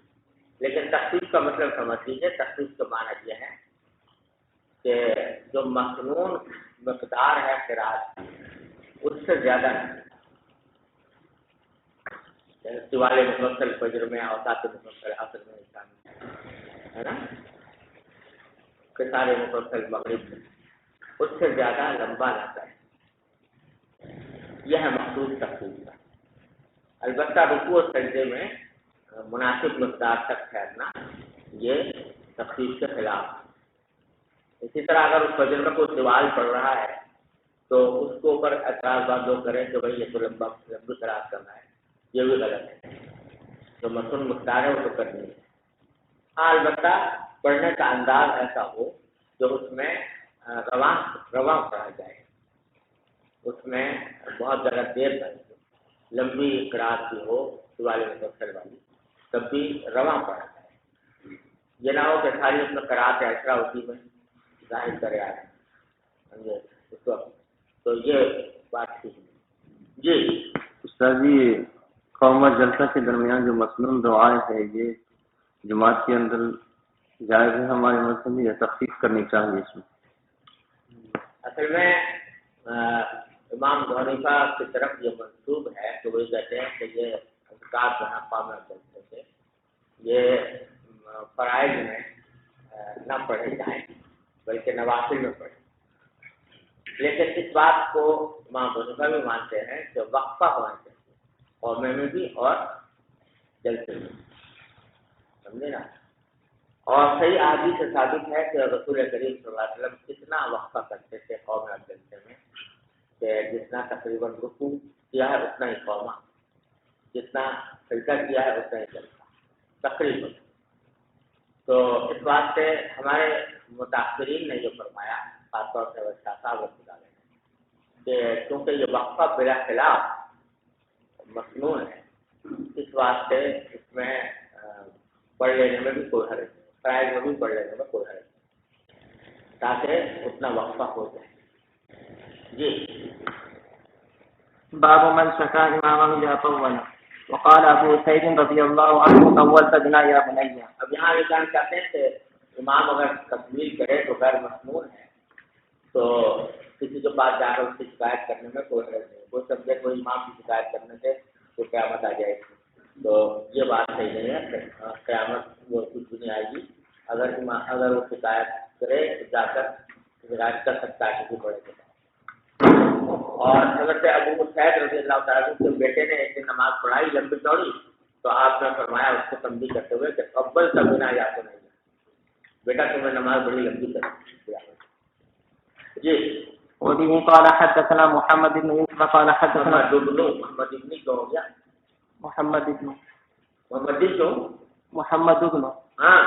لیکن تخفیف کا مطلب سمجھ لیجیے، تخفیف کا معنی یہ ہے کہ جو مصنون مقدار ہے قرات اس سے زیادہ نہیں. سوال مفصل فجر میں، اوقات مفصل عصر میں شامل ہے نا، قصار مفصل مغرب میں، اس سے زیادہ لمبا رہتا ہے. یہ ہے مخصوص تخفیف کا. البتہ رکوع اور سجدے میں مناسب مقدار تک ٹھہرنا یہ تخفیف کے خلاف ہے. اسی طرح اگر اس فجر میں کوئی سوال پڑھ رہا ہے تو اس کو اوپر اعتراض بات لوگ کریں کہ بھائی یہ تو لمبی قرات کرنا ہے، یہ بھی غلط ہے. جو مسنون مقدار ہے وہ تو کرنی ہے. ہاں البتہ پڑھنے کا انداز ایسا ہو جو اس میں رواں پڑھا جائے، اس میں بہت زیادہ دیر تک لمبی قرات بھی ہو والی مفصل والی، تب بھی رواں پڑھا جائے. یہ نہ ہو کہ ساری اس میں قرات ایسا اسی میں ظاہر کرے آ رہے اس وقت. تو یہ بات تھی. جی
استاد جی، قوم و جلسہ کے درمیان جو مسنون دعائیں ہے یہ جماعت کے اندر جائز ہے ہمارے مذہب میں یا تخفیف کرنی چاہیے اس میں؟
اصل میں امام ابو حنیفہ کی طرف یہ منسوب ہے کہ وہ کہتے ہیں کہ یہ اذکار جو ہے قوم جلسے سے یہ فرائض میں نہ پڑھے جائیں بلکہ نوافل میں پڑھے. لیکن اس بات کو امام ابو حنیفہ بھی مانتے ہیں کہ وقفہ ہونا چاہیے قومے میں بھی اور جلسے میں، سمجھے نا. اور صحیح حدیث سے ثابت ہے کہ رسول کریم صلی اللہ علیہ وسلم کتنا وقفہ کرتے تھے قوم اور جلسے میں کہ جتنا تقریباً رکوع کیا ہے اتنا ہی قومہ، جتنا سجدہ کیا ہے اتنا ہی جلسہ تقریباً. تو اس بات سے ہمارے متاثرین نے یہ فرمایا، خاص طور سے شاہ صاحب رحمۃ اللہ علیہ، کہ کیونکہ یہ وقفہ بلا خلاف مسنون ہے، اس واسطے اس میں پڑھ لینے میں بھی کوئی حرج نہیں، فرائض میں بھی پڑھ لینے میں کوئی حرج نہیں، تاکہ اتنا وقفہ ہو جائے. جی
باب من شكا امامه اذا طول. وقال ابو سعيد رضي الله عنه طولت بنا يا بني.
اب یہاں یہ کہنا چاہتے ہیں کہ امام اگر تکمیل کرے تو غیر مسنون ہے، تو کسی کے پاس جا کر اس کی شکایت کرنے میں کوئی حرج نہیں. کوئی سمجھے کوئی امام کی شکایت کرنے سے تو قیامت آ جائے گی، تو یہ بات صحیح نہیں ہے. قیامت وہ کچھ بھی نہیں آئے گی. اگر وہ شکایت کرے تو جا کر شکایت کر سکتا ہے کسی بڑے کے پاس. اور حضرت ابو سعید رضی اللہ تعالیٰ کے بیٹے نے ایک دن نماز پڑھائی لمبی چوڑی، تو آپ نے فرمایا اس کو تنبیہ کرتے ہوئے کہ ابل کا بنا یا تو نہیں، بیٹا تمہیں نماز بڑی لمبی کر. جی
وبه قال حدثنا محمد بن يوسف قال حدثنا
محمد ابن کیوں ہو گیا؟
محمد بن
محمد
بن
ہاں.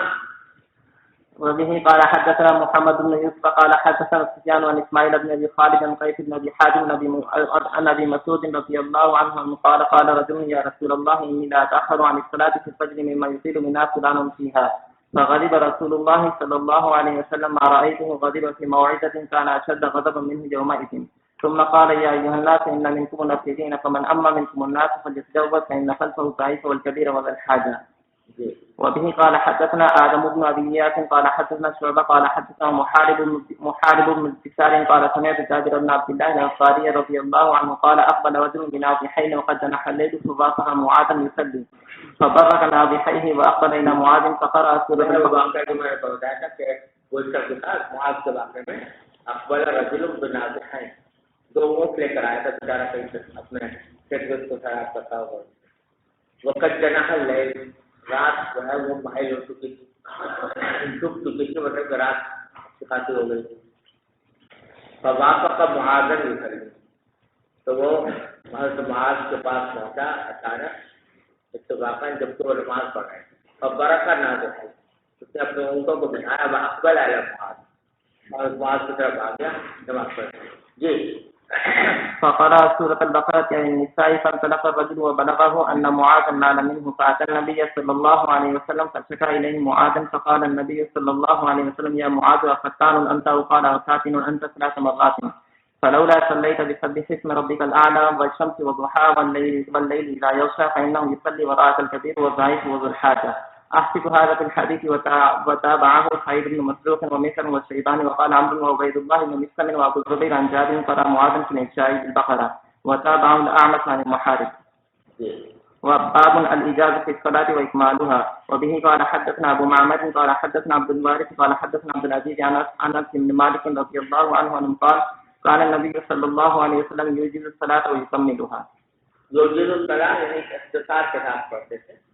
وبه قال حدثنا محمد بن يوسف قال حدثنا سفيان عن اسماعيل بن ابي خالد عن قيس بن ابي حازم عن ابي مسعود رضي الله عنه قال قال رجل يا رسول الله اني لا اتاخر عن الصلاه في الفجر مما يطيل بنا فلان فيها، فغضب رسول الله صلى الله عليه وسلم ما رايته غضب في موعظه كان اشد غضبا منه يومئذ، ثم قال يا ايها الناس ان منكم منافقين فمن اما منكم الناس فليتجوز فان خلفه الضعيف والكبير وذا الحاجه. وبه قال حدثنا آدم بن أبي إياس قال حدثنا شعبة قال حدثنا محارب بن بشار قال سمعت جابر بن عبد الله الأنصاري رضي الله عنه قال أقبل رجل بناضحين وقد جنح الليل فباصها معاذا يصلي فبرك ناضحيه وأقبل إلى معاذ فقرأ سورة
معاذ کے واقعے میں اقبل رجل بناضحين دو اونٹ لے کر آیا تھا بیچارہ کہیں سے اپنے خدمت کو خراب کرتا ہوا. وقد جنح الليل رات جو ہے وہ مائل ہو چکی تھی، ڈوب چکی تھی، مطلب رات خاصی ہو گئی. فواقف معاذ يصلي، تو وہ حضرت معاذ کے پاس پہنچا اچانک اتفاقاً جب کہ وہ نماز پڑھ رہے تھے. فبرکہ ناضحہ، اس نے اپنے اونٹوں کو بٹھایا، واقبل علی معاذ، اور معاذ کی طرف آ گیا نماز پڑھنے. جی
فقرأ سورة البقرة عن النساء فانطلق الرجل وبلغه أن معاذا نال منه فأتى النبي صلى الله عليه وسلم فشكى إليه معاذا فقال النبي صلى الله عليه وسلم يا معاذ أفتان أنت وقال أفاتن أنت 3 مرات فلولا صليت بسبح اسم ربك الأعلى والشمس وضحاها والليل إذا يغشى فإنه يصلي وراءك الكبير والضعيف وذو الحاجة. أحسب هذا في الحديث وتابعه سعيد بن مسروق ومسلم والشيباني وقال عمرو وعبيد الله بن مسلم وأبو الزبير عن جابر قرأ معاذ في العشاء بالبقرة وتابعه الأعمش عن المحارب. وباب الإجازة في الصلاة وإكمالها. وبه قال حدثنا أبو معمر قال حدثنا عبد الوارث قال حدثنا عبد العزيز عن أنس بن مالك رضي الله عنه أنه قال قال النبي صلى الله عليه وسلم يجيز الصلاة ويكملها.
يجيز الصلاة یعنی اختصار کے ساتھ پڑھتے تھے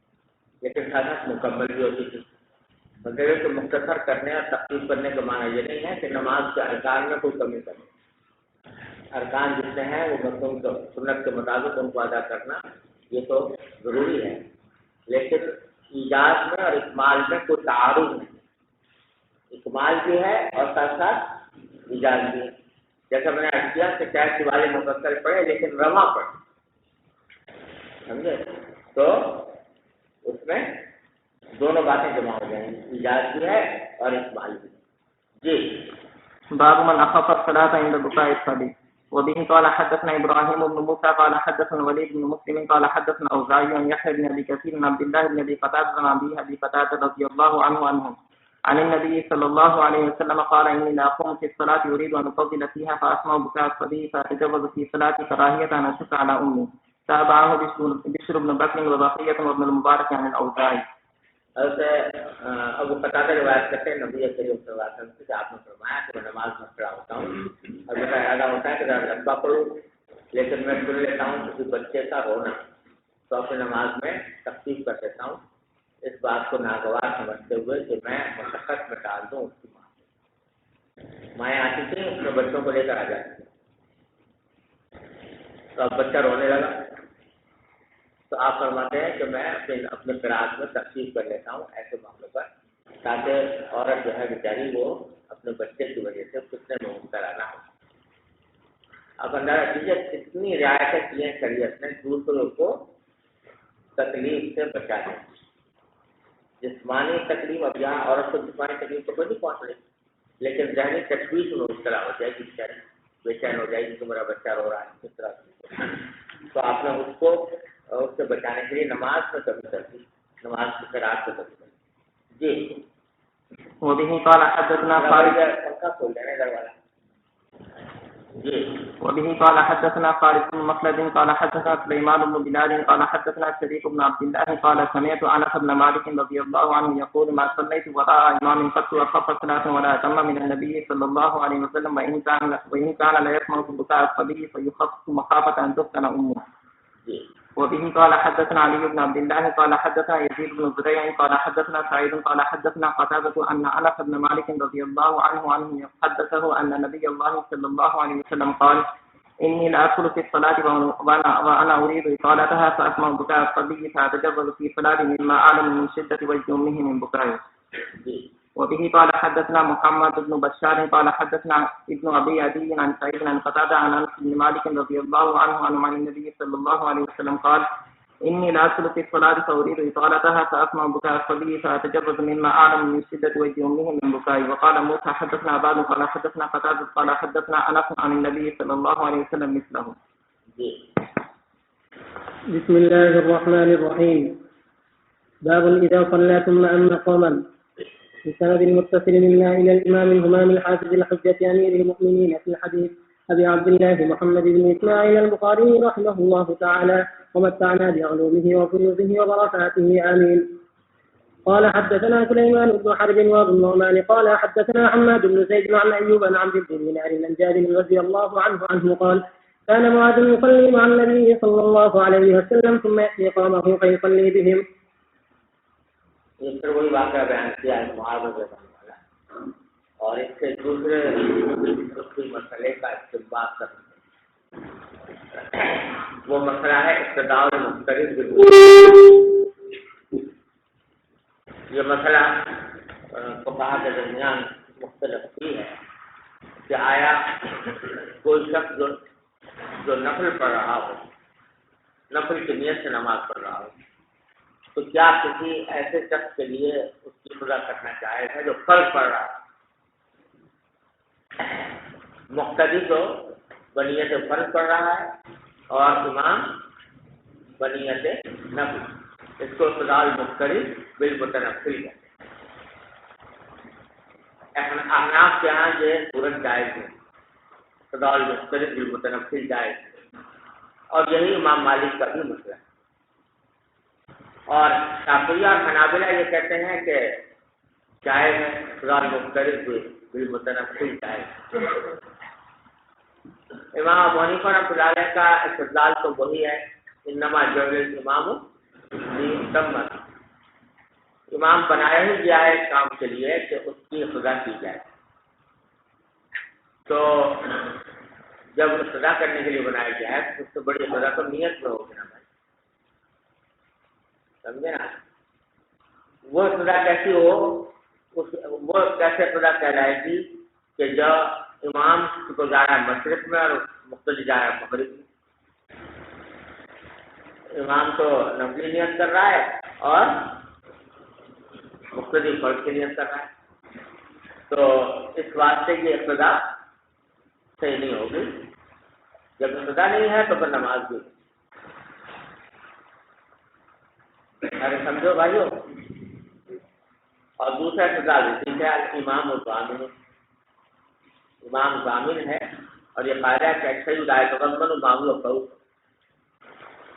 لیکن صلاۃ مکمل بھی ہوتی تھی. مگر کہ مختصر کرنے اور تخفیف کرنے کا معنی یہ نہیں ہے کہ نماز کے ارکان میں کوئی کمی کرے. ارکان جتنے ہیں وہ مطلب سنت کے مطابق ان کو ادا کرنا یہ تو ضروری ہے، لیکن ایجاز میں اور اکمال میں کوئی تعارض نہیں، اکمال بھی ہے اور ساتھ ساتھ ایجاز بھی ہے. جیسا میں نے عرض کیا کہ چاہے سوال مفصل پڑھے لیکن رواں پڑھے، سمجھے، تو اس میں دونوں باتیں جمع ہو جائیں گی، ایجاز بھی ہے اور اکمال بھی. جی.
باب من أخف الصلاة عند بكاء الصبي. وبه قال حدثنا إبراهيم بن موسى قال حدثنا الوليد بن مسلم قال حدثنا أوزاعي عن يحيى بن أبي كثير عن عبد الله بن أبي قتادة عن أبي قتادة رضي الله عنه عن النبي صلى الله عليه وسلم قال إني لا أقوم في الصلاة يريد أن أطول فيها فأسمع بكاء الصبي فأتجوز في صلاتي كراهية أن أشق على أمي. تابعه بشر بن بكر وبقية وابن المبارك عن الأوزاعي.
ابو قتادہ روایت کرتے ہیں نبی کریم صلی اللہ علیہ وسلم سے کہ آپ نے فرمایا کہ میں نماز میں کھڑا ہوتا ہوں اور میرا ارادہ ہوتا ہے کہ ذرا لمبا پڑھوں، لیکن میں سن لیتا ہوں کسی بچے کا رونا تو اپنی نماز میں تخفیف کر دیتا ہوں، اس بات کو ناگوار سمجھتے ہوئے کہ میں مشقت میں ڈال دوں. اس کی مائیں آتی تھیں اپنے بچوں کو لے کر آ جاتی تھیں، تو اب بچہ رونے لگا تو آپ فرماتے ہیں کہ میں اپنے قرآن میں تخفیف کر لیتا ہوں ایسے معاملے پر، تاکہ عورت جو ہے بیچاری وہ اپنے بچے کی وجہ سے فتنے میں مبتلا نہ ہو. اب اندازہ کیجیے کتنی رعایتیں کی ہیں شریعت نے دوسروں کو تکلیف سے بچانے. جسمانی تکلیف، اب یہاں عورت کو جسمانی تکلیف تو کوئی نہیں پہنچ رہی، لیکن ذہنی تشویش میں مبتلا ہو جائے گی، بیچاری بے چین ہو جائے گی کہ میرا بچہ رو رہا ہے کس طرح سے. تو آپ نے اس کو اس سے بچانے کے لیے نماز میں کبھی کرتی، نماز کی قرات میں کبھی کرتی. جی.
وبه قال حدثنا خالد وبه قال حدثنا خالد بن مخلد قال حدثنا سليمان بن بلال قال حدثنا شريك بن عبد الله قال سمعت انس بن مالك رضي الله عنه يقول ما صليت وراء امام قط وخف صلاه ولا اتم من النبي صلى الله عليه وسلم وان كان لا يسمع بكاء الصبي فيخف مخافه ان تفتن امه. وبه قال حدثنا علي بن عبد الله قال حدثنا يزيد بن زريع قال حدثنا سعيد قال حدثنا قتادة أن أنس بن مالك رضي الله عنه حدثه أن نبي الله صلى الله عليه وسلم قال إني لأدخل في الصلاة وأنا أريد إطالتها فأسمع بكاء الصبي فأتجوز في صلاتي مما أعلم من شدة وجد أمه من بكائه. وبه قال حدثنا محمد بن بشار قال حدثنا ابن أبي عدي عن سعيد عن قتادة عن أنس بن مالك رضي الله عنه عن النبي صلى الله عليه وسلم قال إني لا أدخل في الصلاة فأريد إطالتها فأسمع بكاء الصبي فأتجرد مما أعلم من شدة وجه أمه من بكائه. وقال موسى حدثنا أبان قال حدثنا قتادة قال حدثنا أنس عن النبي صلى الله عليه وسلم مثله.
بسم الله الرحمن الرحيم. باب إذا صلى ثم أمن قوما. بسند المتصل منا إلى الإمام الهمام الحافظ الحجة أمير المؤمنين في الحديث أبي عبد الله محمد بن إسماعيل البخاري رحمه الله تعالى ومتعنا بعلومه وفيوضه وبركاته آمين. قال حدثنا سليمان بن حرب وابن النعمان قال حدثنا حماد بن زيد عن أيوب عن عبد بن دينار عن جابر رضي الله عنه قال كان معاذ يصلي مع النبي صلى الله عليه وسلم ثم يأتي قومه فيصلي بهم.
اس پر وہی واقعہ بیان کیا ہے معاذ رضی اللہ عنہ، اور اس سے دوسرے مسئلے کا استنباط کرنا. وہ مسئلہ ہے اقتداء المفترض یہ مسئلہ فقہا کے درمیان مختلف بھی ہے کہ آیا کوئی شخص جو نفل پڑھ رہا ہو، نفل کی نیت سے نماز پڑھ رہا ہو، تو کیا کسی ایسے شخص کے لیے اس کی قضا کرنا جائز ہے جو فرض پڑھ رہا ہے؟ مقتدی تو بنیت فرض پڑھ رہا ہے اور امام بنیت نفل، اس کو اقتداء المفترض بالمتنفل ہے. احناف کے یہاں یہ صورت جائز ہے، اقتداء المفترض بالمتنفل جائز ہے، اور یہی امام مالک کا بھی مسئلہ ہے. اور شافعیہ اور حنابلہ یہ کہتے ہیں کہ جائز ہے، اقتداء المفترض بالمتنفل جائز. امام ابو حنیفہ رحمۃ اللہ علیہ کا استدلال تو وہی ہے، انما جعل الامام لیؤتم، امام بنایا ہی گیا ہے اس کام کے لیے کہ اس کی قضا کی جائے. تو جب قضا کرنے کے لیے بنایا گیا ہے تو اس سے بڑی قضا تو نیت میں ہوگی نا بھائی. سمجھے نا؟ وہ ابتدا کیسی ہو، وہ کیسے ابتدا کہلائے گی کہ جو امام کو جا رہا ہے مشرق میں اور مقتدی جا رہا ہے مغرب میں. امام تو نفلی نیت کر رہا ہے اور مقتدی فرض کی نیت کر رہا ہے، تو اس واسطے کی ابتدا صحیح نہیں ہوگی. جب ابتدا نہیں ہے تو پھر نماز بھی. ارے سمجھو بھائیو. اور دوسرا ابتدا ٹھیک ہے، امام و ضامن. امام ضامن ہے اور یہ قاعدہ ہے کہ اچھا ہی ہدایت تغمن معمول و فوق،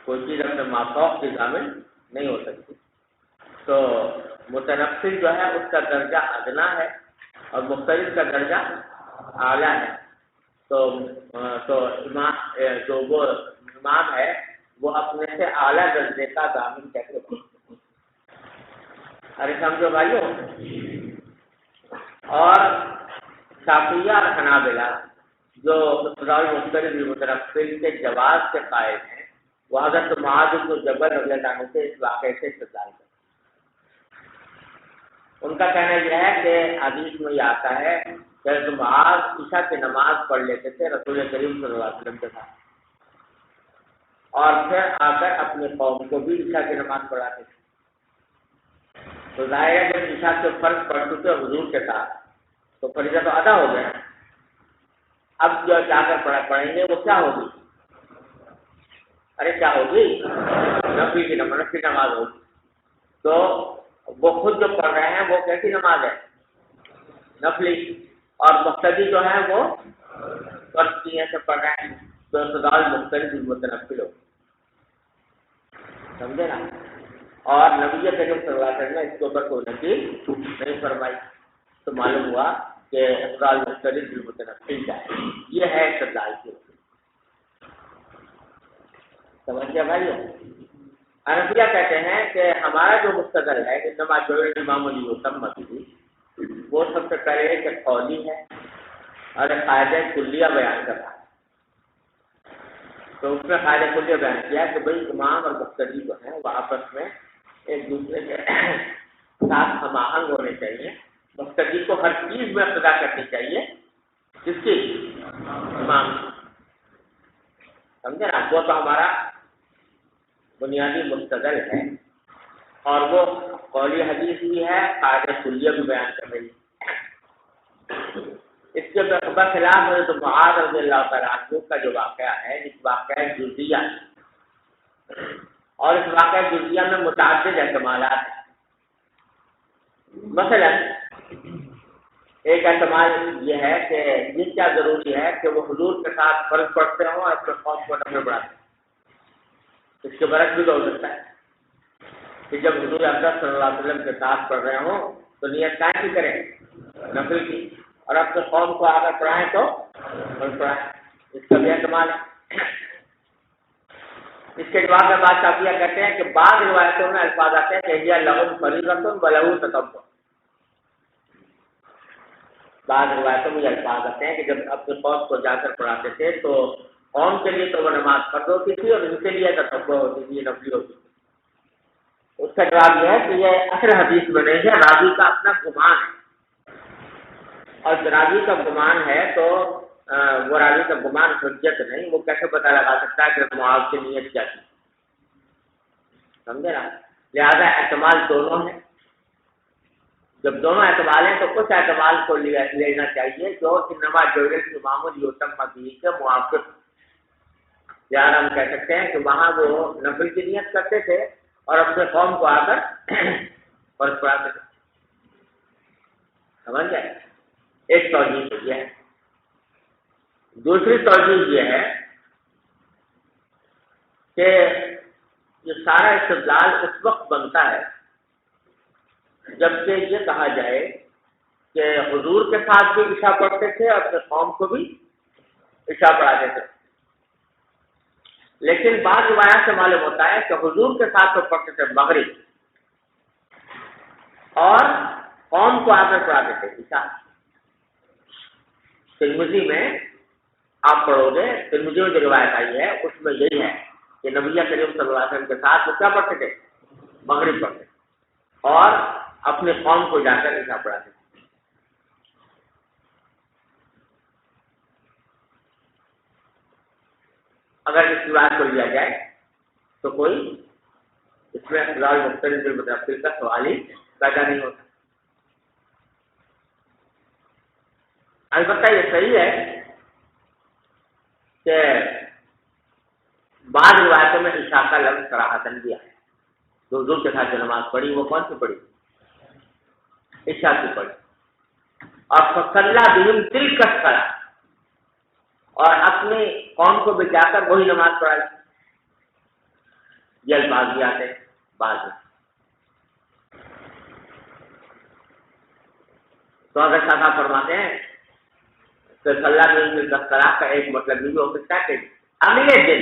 کوئی چیز اپنے مافوق کی ضامن نہیں ہو سکتی. تو متنفل جو ہے اس کا درجہ ادنا ہے اور مختلف کا درجہ اعلیٰ ہے. تو جو وہ امام ہے وہ اپنے سے اعلیٰ درجے کا ضامن کیسے ہو. ارے سمجھو بھائیو. اور شافعیہ اور حنابلہ جو مختلف متنفل کے جواز کے قائل ہیں، وہ حضرت معاذ بن جبل رضی اللہ عنہ سے اس واقعے سے استدلال کرتے ہیں. ان کا کہنا یہ ہے کہ حدیث میں یہ آتا ہے کہ حضرت معاذ عشاء کی نماز پڑھ لیتے تھے رسول کریم صلی اللہ علیہ وسلم کے ساتھ، اور پھر آ کر اپنے قوم کو بھی عشاء کی نماز پڑھاتے تھے. تو ظاہر ہے جب عشاء کے فرض پڑھ چکے حضور کے ساتھ تو فریضہ تو ادا ہو گیا. اب جو جا کر پڑھیں گے وہ کیا ہوگی؟ ارے کیا ہوگی؟ نفلی نماز ہوگی. تو وہ خود جو پڑھ رہے ہیں وہ کیسی نماز ہے؟ نفلی. اور مقتدی جو ہے وہ فرض کی سے پڑھ رہے ہیں، تو استدلال مختلف متنفل ہو. سمجھے نا؟ اور نبی کریم صلی اللہ علیہ وسلم نے اس کے اوپر کوئی نفی نہیں فرمائی. تو معلوم ہوا کہ استدلال مختلف متنفل کا ہے. یہ ہے استدلال کی. سمجھ گیا بھائی؟ حنفیہ کہتے ہیں کہ ہمارا جو مستدل ہے کہ نماز امام علی وہ سب سے پہلے کہ قولی ہے اور قاعدہ کلیہ بیان کر رہا ہے. تو اس میں قاعدہ کلیہ بیان کیا کہ بھائی امام اور مقتدی جو ہیں وہ آپس میں ایک دوسرے کے ساتھ ہم آہنگ ہونے چاہیے. مقتدی کو ہر چیز میں اقتدا کرنی چاہیے جس کی امام. سمجھے نا؟ وہ تو ہمارا بنیادی مستدل ہے اور وہ قولی حدیث بھی ہے، قاعدہ کلیہ بھی بیان کر رہی ہے. اس کے بخلاف حضرت معاذ رضی اللہ تعالیٰ عنہ کا جو واقعہ ہے، اس واقعہ جزیہ، اور اس واقعہ جزیہ میں متعدد احتمالات ہیں. مثلا ایک احتمال یہ ہے کہ یہ کیا ضروری ہے کہ وہ حضور کے ساتھ فرض پڑھتے ہوں اور اپنے قوم کو نفل پڑھاتے ہیں. اس کے برعکس بھی تو ہو سکتا ہے کہ جب حضور اکرم صلی اللہ علیہ وسلم کے ساتھ پڑھ رہے ہوں تو نیت کیا کی کریں؟ نفل کی، اور اپنے قوم کو آگر پڑھائیں تو فرض پڑھائیں. اس کا بھی احتمال ہے. اس کے جواب میں بات شافعیہ کہتے ہیں کہ بعض روایتوں میں الفاظ آتے ہیں کہ یہ لہو فریضۃ ولہو تطوع. بعض روایتوں میں یہ الفاظ آتے ہیں کہ جب اپنے قوم کو جا کر پڑھاتے تھے تو قوم کے لیے تو وہ نماز فرض ہوتی تھی اور ان کے لیے تطوع ہوتی تھی، نفلی ہوتی تھی. اس کا جواب یہ ہے کہ یہ اصل حدیث میں نہیں ہے، راوی کا اپنا گمان ہے. اور راوی کا گمان ہے تو وہ راوی کا گمان حجت نہیں. وہ کیسے پتہ لگا سکتا ہے کہ معاذ کی نیت کیا تھی؟ سمجھے نا؟ لہٰذا احتمال دونوں ہیں. جب دونوں احتمال ہیں تو کچھ احتمال کو لینا چاہیے جو انما جعل الامام لیتم بہ کے موافق. لہٰذا ہم کہہ سکتے ہیں کہ وہاں وہ نفل کی نیت کرتے تھے اور اپنے قوم کو آ کر فرض پڑھاتے تھے. سمجھ گئے؟ ایک توجیہ یہ ہے. دوسری توجیہ یہ ہے کہ یہ سارا استدلال اس وقت بنتا ہے جبکہ یہ کہا جائے کہ حضور کے ساتھ بھی عشاء پڑھتے تھے اور اپنے قوم کو بھی عشاء پڑھاتے تھے. لیکن بعض روایات سے معلوم ہوتا ہے کہ حضور کے ساتھ تو پڑھتے تھے مغرب اور قوم کو آ کر پڑھاتے تھے عشاء. ترمذی میں آپ پڑھو گے، ترمذی میں جو روایت آئی ہے اس میں یہی ہے کہ نبی کریم صلی اللہ علیہ وسلم کے ساتھ وہ کیا پڑھتے تھے؟ مغرب پڑھتے اور اپنے قوم کو جا کر عشاء پڑھاتے. اگر اس روایت کو لیا جائے تو کوئی اس میں اختلاف مختلف بالمتنفل کا سوال ہی پیدا نہیں ہوتا. البتہ یہ صحیح ہے کہ بعض روایتوں میں عشاء کا لفظ صراحتاً دیا ہے. جو حضور کے ساتھ جو نماز پڑھی وہ کون سی پڑھی؟ عشاء کی پڑھی. اور فصلی بہم تلک الصلاۃ، اور اپنی قوم کو بچا کر وہی نماز پڑھائی. یہ الفاظ بھی آتے ہیں بعض میں. تو اگر صاحب فرماتے ہیں تو صلاۃ بہم الصلاۃ کا ایک مطلب یہ بھی ہو سکتا ہے کہ اگلے دن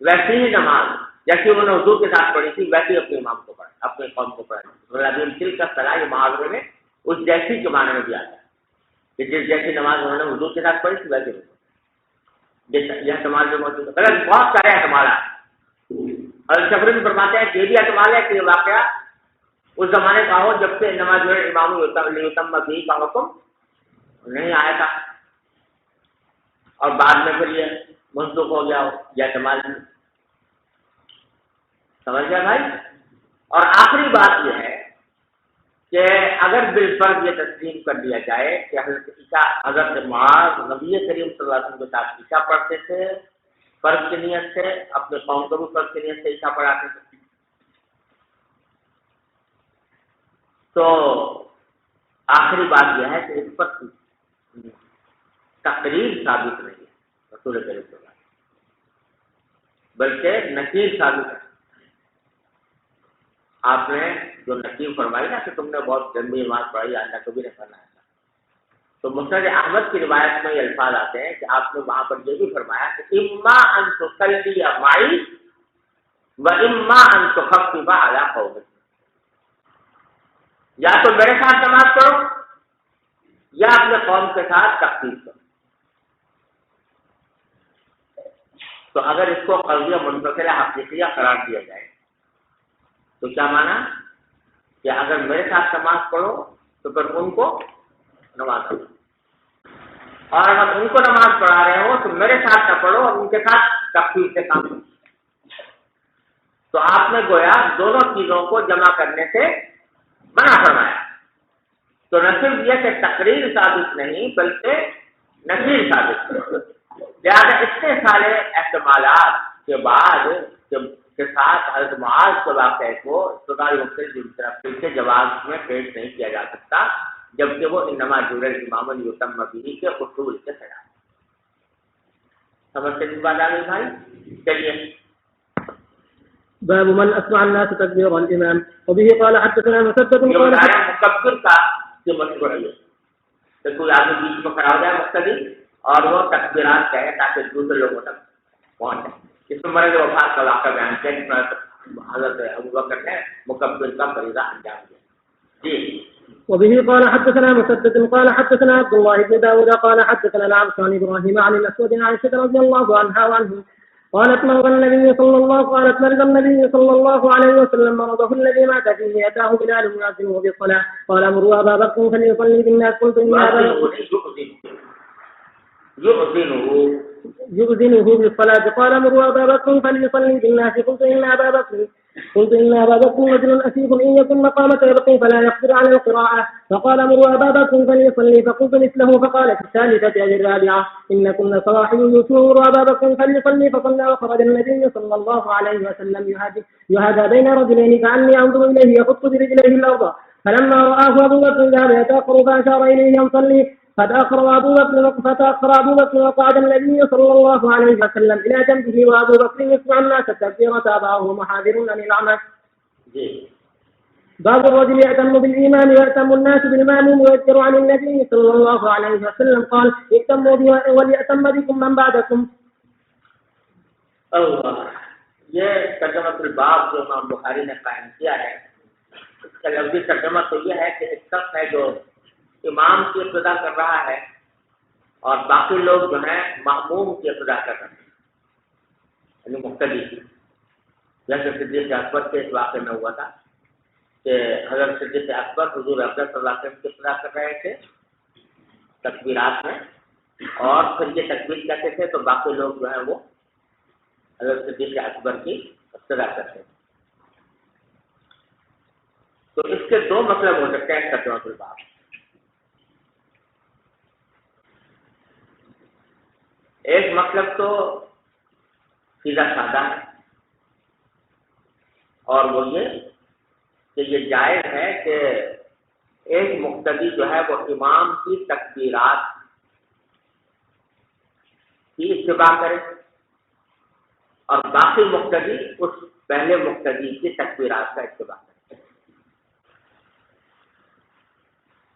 ویسی ہی نماز جیسے انہوں نے حضور کے ساتھ پڑھی تھی ویسے اپنے امام کو پڑھا، اپنے قوم کو پڑھا. صلاۃ بہم تلک الصلاۃ یہ محاورے میں اس جیسی کے معنی میں بھی آتا ہے کہ جس جیسی نماز انہوں نے حضور کے ساتھ پڑھی تھی ویسے یہ احتمال جو موجود ہے. غلط بہت سارے احتمال ہیں. اور شفری بھی فرماتے ہیں کہ یہ بھی احتمال ہے کہ یہ واقعہ اس زمانے کا ہو جب سے نماز جو ہے امام یتم بھی کا حکم نہیں آیا تھا اور بعد میں پھر یہ منسوخ ہو گیا ہو. یہ احتمال نہیں. سمجھ گیا بھائی. اور آخری بات یہ ہے کہ اگر بالفرض یہ تسلیم کر دیا جائے کہ حضرت معاذ نبی کریم صلی اللہ علیہ وسلم کے ساتھ عشاء پڑھتے تھے فرض کی نیت سے، اپنے قوم کو بھی فرض کی نیت سے عشاء پڑھاتے تھے، تو آخری بات یہ ہے کہ اس پر تقریر ثابت نہیں ہے رسول کریم صلی اللہ علیہ وسلم، بلکہ نکیر ثابت ہے. آپ نے جو نصیب فرمائی نا کہ تم نے بہت گندی نماز پڑھی، آئندہ کبھی نہیں کرنا ہے، تو مسند احمد کی روایت میں یہ الفاظ آتے ہیں کہ آپ نے وہاں پر یہ بھی فرمایا کہ اما ان تصلی معی و اما ان تخفف علی قومک، یا تو میرے ساتھ نماز پڑھو یا اپنے قوم کے ساتھ تخفیف کرو. تو اگر اس کو قضیہ منفصلہ حقیقیہ قرار دیا جائے تو کیا مانا کہ اگر میرے ساتھ نماز پڑھو تو پھر ان کو نماز پڑھو، اور اگر ان کو نماز پڑھا رہے ہو تو میرے ساتھ نہ پڑھو اور ان کے ساتھ تخفیف سے کام کرو. تو آپ نے گویا دونوں چیزوں کو جمع کرنے سے منع فرمایا. تو نہ صرف یہ کہ تقریر ثابت نہیں بلکہ نفیر ثابت. لہٰذا اتنے سارے احتمالات کے بعد کے ساتھ حضرت معاذ کے واقعے کو استدلال مختلف کے جواب میں پیش نہیں کیا جا سکتا، جبکہ وہ انما جعل الامام لیتم بہ کے اصول کے خلاف. سمجھتے ہیں بات آ گئی بھائی؟ چلیے.
باب من اسمع الناس تكبير الامام وبه قال حدثنا مسدد قال
مکبر کا جو مشہور ہے کہ کوئی آدمی بیچ میں کھڑا ہو جائے مقتدی اور وہ تکبیرات کہے تاکہ دوسرے لوگوں تک پہنچ جائے. اس میں مرض وفات کا واقعہ بیان کیا جس میں حضرت ابوبکر نے مکبر کا فریضہ انجام دیا. جی.
وبه قال حدثنا مسدد قال حدثنا عبد الله بن داود قال حدثنا العبد عن ابراهيم عن الاسود عن عائشة رضي الله عنها وعنه قالت مرض النبي صلى الله عليه وسلم مرضه الذي مات فيه اتاه بلال يؤذنه بالصلاة قال مروا ابا بكر فليصلي بالناس قلت يؤذنه بالصلاة قال مروا ابا بكر فليصلي بالناس قلت إن أبا بكر رجل أسيف إن يكن مقامة يبقي فلا يقدر على القراءة فقال مروا أبا بكر فليصلي فقلت مثله فقال في الثالثة أو الرابعة إن كنا صواحب يوسف مروا أبا بكر فليصلي فصلى وخرج النبي صلى الله عليه وسلم يهادى بين رجلين كأني أنظر إليه يخط برجليه الأرض فلما رآه أبو بكر ذهب يتأخر فأشار إليه أن صلي فتأخر أبو بكر وقعد النبي صلى الله عليه وسلم إلى جنبه وأبو بكر يسمع الناس تكبيرة أباه محاذر عن الأعمش. باب الرجل يأتم بالإمام ويأتم الناس بالمأموم ويذكر عن النبي صلى الله عليه وسلم قال ائتموا بي وليأتم بكم من بعدكم.
یہ ترجمہ الباب جو امام بخاری نے قائم کیا ہے اس کا لفظی ترجمہ تو یہ ہے کہ ایک شخص ہے جو امام کی ابتدا کر رہا ہے اور باقی لوگ جو ہیں مأموم کی ابتدا کر رہے ہیں، یعنی مقتدی. جیسے صدیق اکبر کے اس واقعے میں ہوا تھا کہ حضرت صدیق اکبر حضور اکبر صلی اللہ علیہ وسلم کی ابتدا کر رہے تھے تکبیرات میں، اور پھر یہ تکبیر کہتے تھے تو باقی لوگ جو ہیں وہ حضرت صدیق اکبر کی ابتدا کرتے تھے۔ تو اس کے دو مطلب ہو سکتے ہیں ترجمہ الباب۔ ایک مطلب تو سیدھا سادہ ہے، اور وہ یہ کہ یہ جائز ہے کہ ایک مقتدی جو ہے وہ امام کی تکبیرات کی اتباع کرے اور باقی مقتدی اس پہلے مقتدی کی تکبیرات کا اتباع کرے۔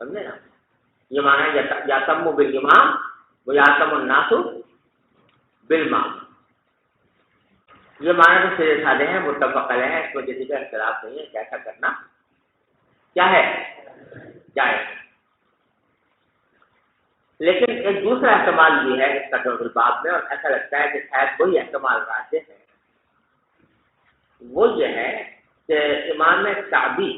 سمجھے نا؟ یہ معنی یاتم بالامام و یاتم الناس بالمام، یہ معنی تو سیدھے سادے ہیں، متفق علیہ ہیں، اس میں کسی کا اختلاف نہیں ہے کہ ایسا کرنا کیا ہے، جائز ہے۔ لیکن ایک دوسرا احتمال بھی ہے اس ترجمہ الباب میں، اور ایسا لگتا ہے کہ شاید وہی احتمال راجح ہے، وہ یہ ہے کہ امام شعبی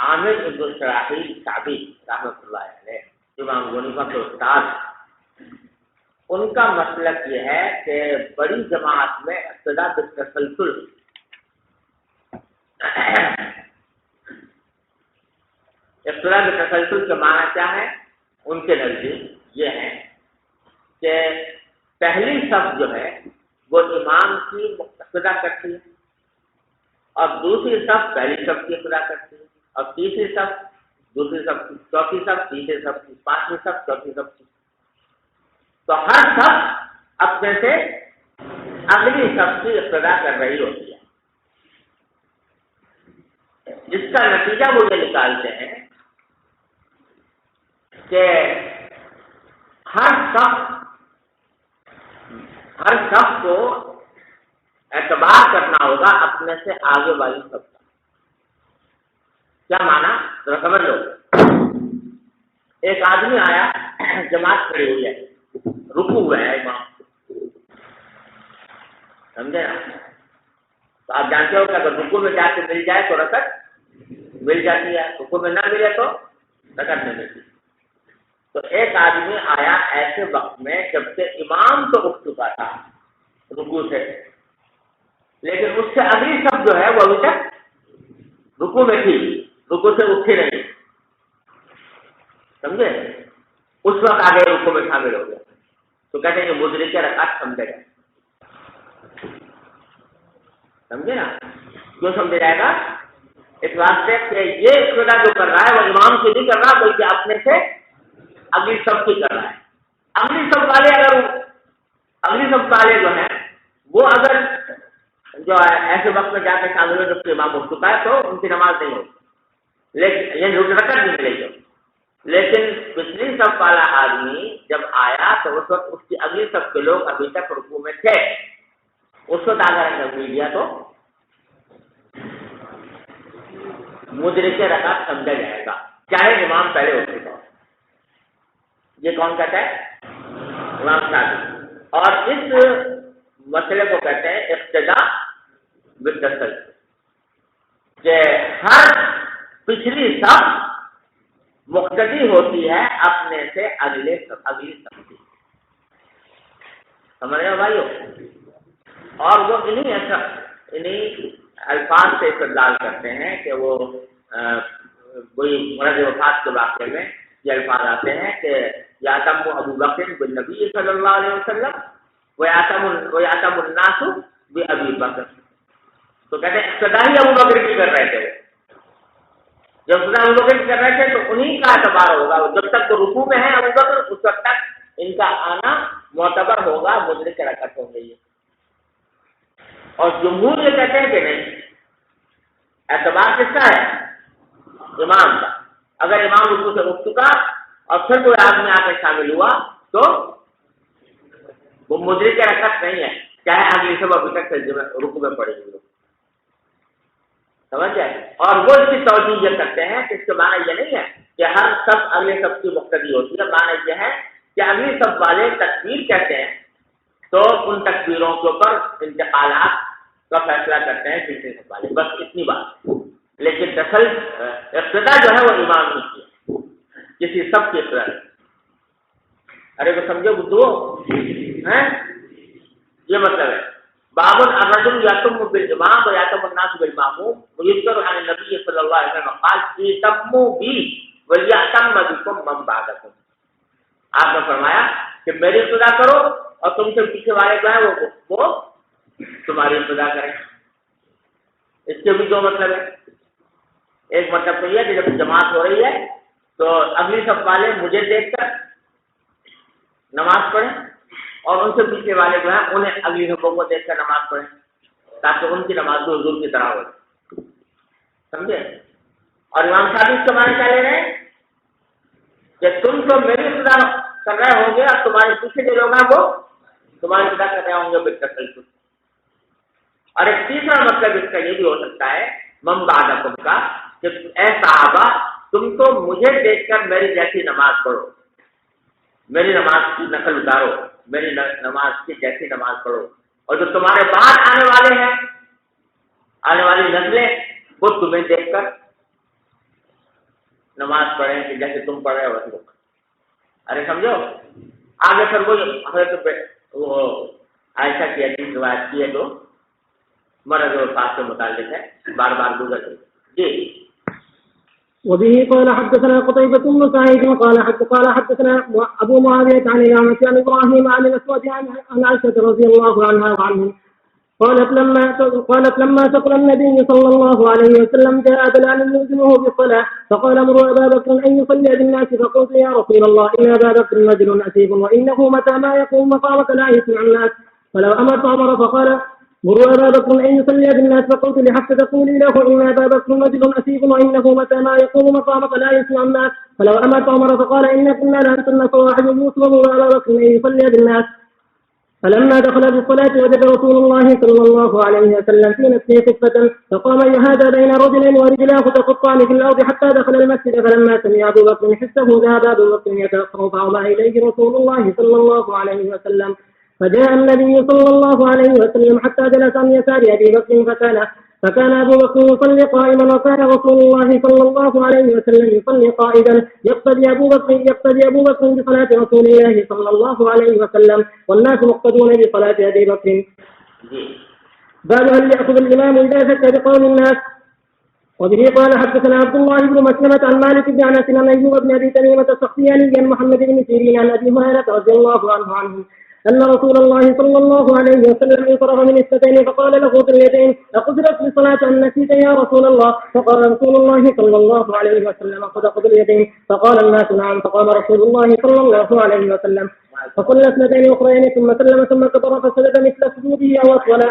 عامر بن شراحیل شعبی رحمۃ اللہ علیہ، امام غنیفہ کے استاد، ان کا مسلک یہ ہے کہ بڑی جماعت میں ابتدا بالتسلسل، ابتدا بالتسلسل کے معنی کیا ہے ان کے نزدیک یہ ہے کہ پہلی صف جو ہے وہ امام کی ابتدا کرتی ہے، اور دوسری صف پہلی صف کی ابتدا کرتی ہے، اور تیسری صف دوسری صف کی، چوتھی صف تیسری صف کی، پانچویں صف چوتھی صف کی، تو ہر صف اپنے سے اگلی صف کی ابتدا کر رہی ہوتی ہے، جس کا نتیجہ وہ یہ نکالتے ہیں کہ ہر صف کو اعتبار کرنا ہوگا اپنے سے آگے والی صف کا۔ کیا معنی ذرا سمجھ لو۔ ایک آدمی آیا، جماعت کھڑی ہوئی ہے، رکوع ہوا ہے امام، سمجھے نا؟ تو آپ جانتے ہو کہ اگر رکوع میں جا کے مل جائے تو رکعت مل جاتی ہے، رکوع میں نہ ملے تو رکعت نہیں ملتی۔ تو ایک آدمی آیا ایسے وقت میں جبکہ امام تو اٹھ چکا تھا رکوع سے، لیکن اس سے اگلی صف جو ہے وہ ابھی تک رکوع میں تھی، رکوع سے اٹھی نہیں، سمجھے؟ اس وقت آگے رکوع میں شامل ہو گیا، تو کہتے ہیں کہ مدرک رکعت سمجھے گا۔ سمجھے نا؟ کیوں سمجھا جائے گا؟ اس واسطے کہ یہ ابتدا جو کر رہا ہے وہ امام کی نہیں کر رہا بلکہ اپنے سے اگلی صف کی کر رہا ہے۔ اگلی صف والے جو ہیں وہ اگر جو ہے ایسے وقت میں جا کے شامل ہو جب امام اٹھ چکا ہے تو ان کی نماز نہیں ہوگی، لیکن یہ رکعت نہیں ملے گی۔ لیکن پچھلی صف والا آدمی جب آیا تو اس وقت اس کی اگلی صف کے لوگ ابھی تک رکوع میں تھے، اس وقت اگر مل گیا تو مدرک رکعت سمجھا جائے گا، چاہے امام پہلے اٹھ چکا ہو۔ یہ کون کہتا ہے؟ امام شافعی۔ اور اس مسئلے کو کہتے ہیں اقتداء بالتسلسل، کہ ہر پچھلی صف مقتدی ہوتی ہے اپنے سے اگلی صف کی۔ سمجھ رہے ہو بھائیو؟ اور وہ انہیں الفاظ سے استدلال کرتے ہیں کہ وہ وہی مرض وفات کے واقعے میں یہ الفاظ آتے ہیں کہ یاتم ابو بکر بالنبی صلی اللہ علیہ وسلم ویاتم الناس بابی بکر، تو کہتے ہیں اقتداء ہی ابو بکر کی کر رہے تھے، جب ابو بکر کی کر رہے تھے تو انہیں کا اعتبار ہوگا، جب تک وہ رکوع میں ہے ابو بکر اس وقت تک ان کا آنا معتبر ہوگا، مدرک رکعت ہو گئی ہے۔ اور جمہور یہ کہتے ہیں کہ نہیں، اعتبار کس کا ہے؟ امام کا۔ اگر امام رکوع سے اٹھ چکا اور پھر کوئی آدمی آ کے شامل ہوا تو وہ مدرک رکعت نہیں ہے، چاہے اگلی صف ابھی تک رکوع میں پڑے ہوئے، سمجھ جائے۔ اور وہ اس کی توجہ یہ کرتے ہیں کہ اس کے معنی یہ نہیں ہے کہ ہر صف اگلے صف کی مقتدی ہوتی ہے، معنی یہ ہے کہ اگلی صف والے تکبیر کہتے ہیں تو ان تکبیروں کے اوپر انتقالات کا فیصلہ کرتے ہیں تیسرے صف والے، بس اتنی بات. لیکن دراصل ابتدا جو ہے وہ امام نے کی ہے، کسی سب کی ابتدا. ارے وہ سمجھو بدھو ہیں، یہ مطلب ہے. باب الرجل یتم بالامام ویتم الناس بالماموم ویذکر عن النبی صلی اللہ علیہ وسلم قال اتموا بی ولیأتم بکم من بعدکم. آپ نے فرمایا کہ میری ابتدا کرو اور تم سے پیچھے والے جو ہیں وہ تمہاری ابتدا کریں. اس کے بھی دو مطلب ہے. ایک مطلب تو یہ ہے کہ جب جماعت ہو رہی ہے تو اگلی صف والے مجھے دیکھ کر نماز پڑھیں اور ان سے پیچھے والے جو ہیں انہیں اگلی صفوں کو دیکھ کر نماز پڑھیں تاکہ ان کی نماز بھی حضور کی طرح ہو. سمجھے؟ اور امام صاحب اس کے معنی کیا لے رہے ہیں کہ تم تو میری ابتدا کر رہے ہوں گے اور تمہارے پیچھے جو لوگ ہیں وہ تمہاری ابتدا کر رہے ہوں گے بالتسلسل. اور ایک تیسرا مطلب اس کا یہ بھی ہو سکتا ہے من بعدکم کا کہ اے صحابہ تم تو مجھے دیکھ کر میری جیسی نماز پڑھو، میری نماز کی نقل اتارو، میری نماز کی جیسی نماز پڑھو، اور جو تمہارے بعد آنے والے ہیں، آنے والی نسلیں، وہ تمہیں دیکھ کر نماز پڑھیں کہ جیسے تم پڑھ رہے ہو ویسے. ارے سمجھو آگے پھر وہ حضرت وہ عائشہ کی حدیث روایت کی ہے تو مرض اور وفات کے متعلق ہے، بار بار گزر گئی. جی.
وبه قال حدثنا قتيبة بن سعيد قال حدثنا أبو معاوية عن الأعمش عن إبراهيم عن الأسود عن عائشة رضي الله عنها وعنهم قالت لما ثقل النبي صلى الله عليه وسلم جاء بلال يؤذنه بالصلاة فقال امروا أبا بكر أن يصلي بالناس فقلت يا رسول الله إن أبا بكر رجل أسيف وإنه متى ما يقوم مقامك لا يسمع الناس فلو أمرت عمر فقال مروا أبا بكر أن يصلي بالناس فقلت لحتى تقولي له إن أبا بكر رجل أسيف وإنه متى ما يقوم مقامك لا يسمع الناس فلو أمرت عمر فقال إن كنا لأنتن صواحب يوسف ومروا أبا بكر أن يصلي بالناس. فلما دخل بالصلاة وجد رسول الله صلى الله عليه وسلم في نفسه خفة فقام يهادى بين رجلين ورجلاه تخطان في الأرض حتى دخل المسجد فلما سمع أبو بكر حسه ذهب أبو بكر يتأخر فأومأ إليه رسول الله صلى الله عليه وسلم فجاء النبي صلى الله عليه وسلم حتى جلس عن يسار أبي بكر فكان أبو بكر يصلي قائما وكان رسول الله صلى الله عليه وسلم يصلي قائدا يقتدي أبو بكر بصلاة رسول الله صلى الله عليه وسلم والناس مقتدون بصلاة أبي بكر. باب هل يأخذ الإمام إذا شك بقول الناس. وبه قال حدثنا عبد الله بن مسلمة عن مالك بن أنس عن أيوب بن أبي تميمة السختياني عن محمد بن سيرين عن أبي هريرة رضي الله عنه أن رسول الله صلى الله عليه وسلم انصرف من اثنتين فقال له ذو اليدين أقدرت لصلاة أن نسيت يا رسول الله فقال رسول الله صلى الله عليه وسلم قد أقض اليدين فقال الناس نعم فقام رسول الله صلى الله عليه وسلم فقل اثنتين أخرين ثم سلم ثم كبر فسجد مثل سجوده أو أطول.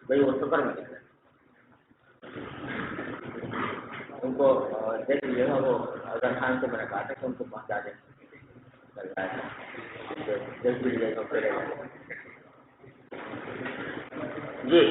بھائی وہ سفر میں ان کو دیکھ لیے گا، وہ اگر خان سے میں نے کہا تھا کہ ان کو پہنچا دیں دیکھ لیجیے گا پھر. جی.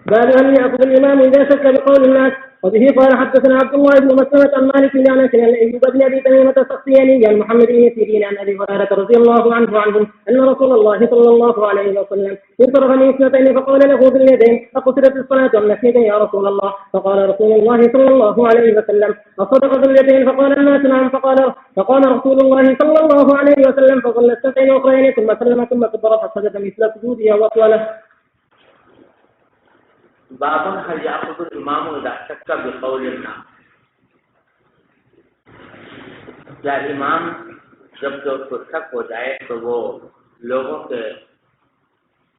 باب أن يأخذ الإمام إذا شك بقول الناس. وبه قال حدثنا عبد الله بن مسلمة عن مالك بن أنس عن أيوب بن أبي تميمة السختياني عن محمد بن سيرين عن أبي هريرة رضي الله عنهم أن رسول الله صلى الله عليه وسلم انصرف من اثنتين فقال له ذو اليدين أقصرت الصلاة أم نسيت يا رسول الله فقال رسول الله صلى الله عليه وسلم أصدق ذو اليدين فقال الناس نعم فقام رسول الله صلى الله عليه وسلم فصلى اثنتين أخرين ثم سلم ثم كبر فسجد مثل سجوده وأطوله.
بابن هل يأخذ الإمام إذا شك بقول الناس، کیا امام جب جو اس کو شک ہو جائے تو وہ لوگوں کے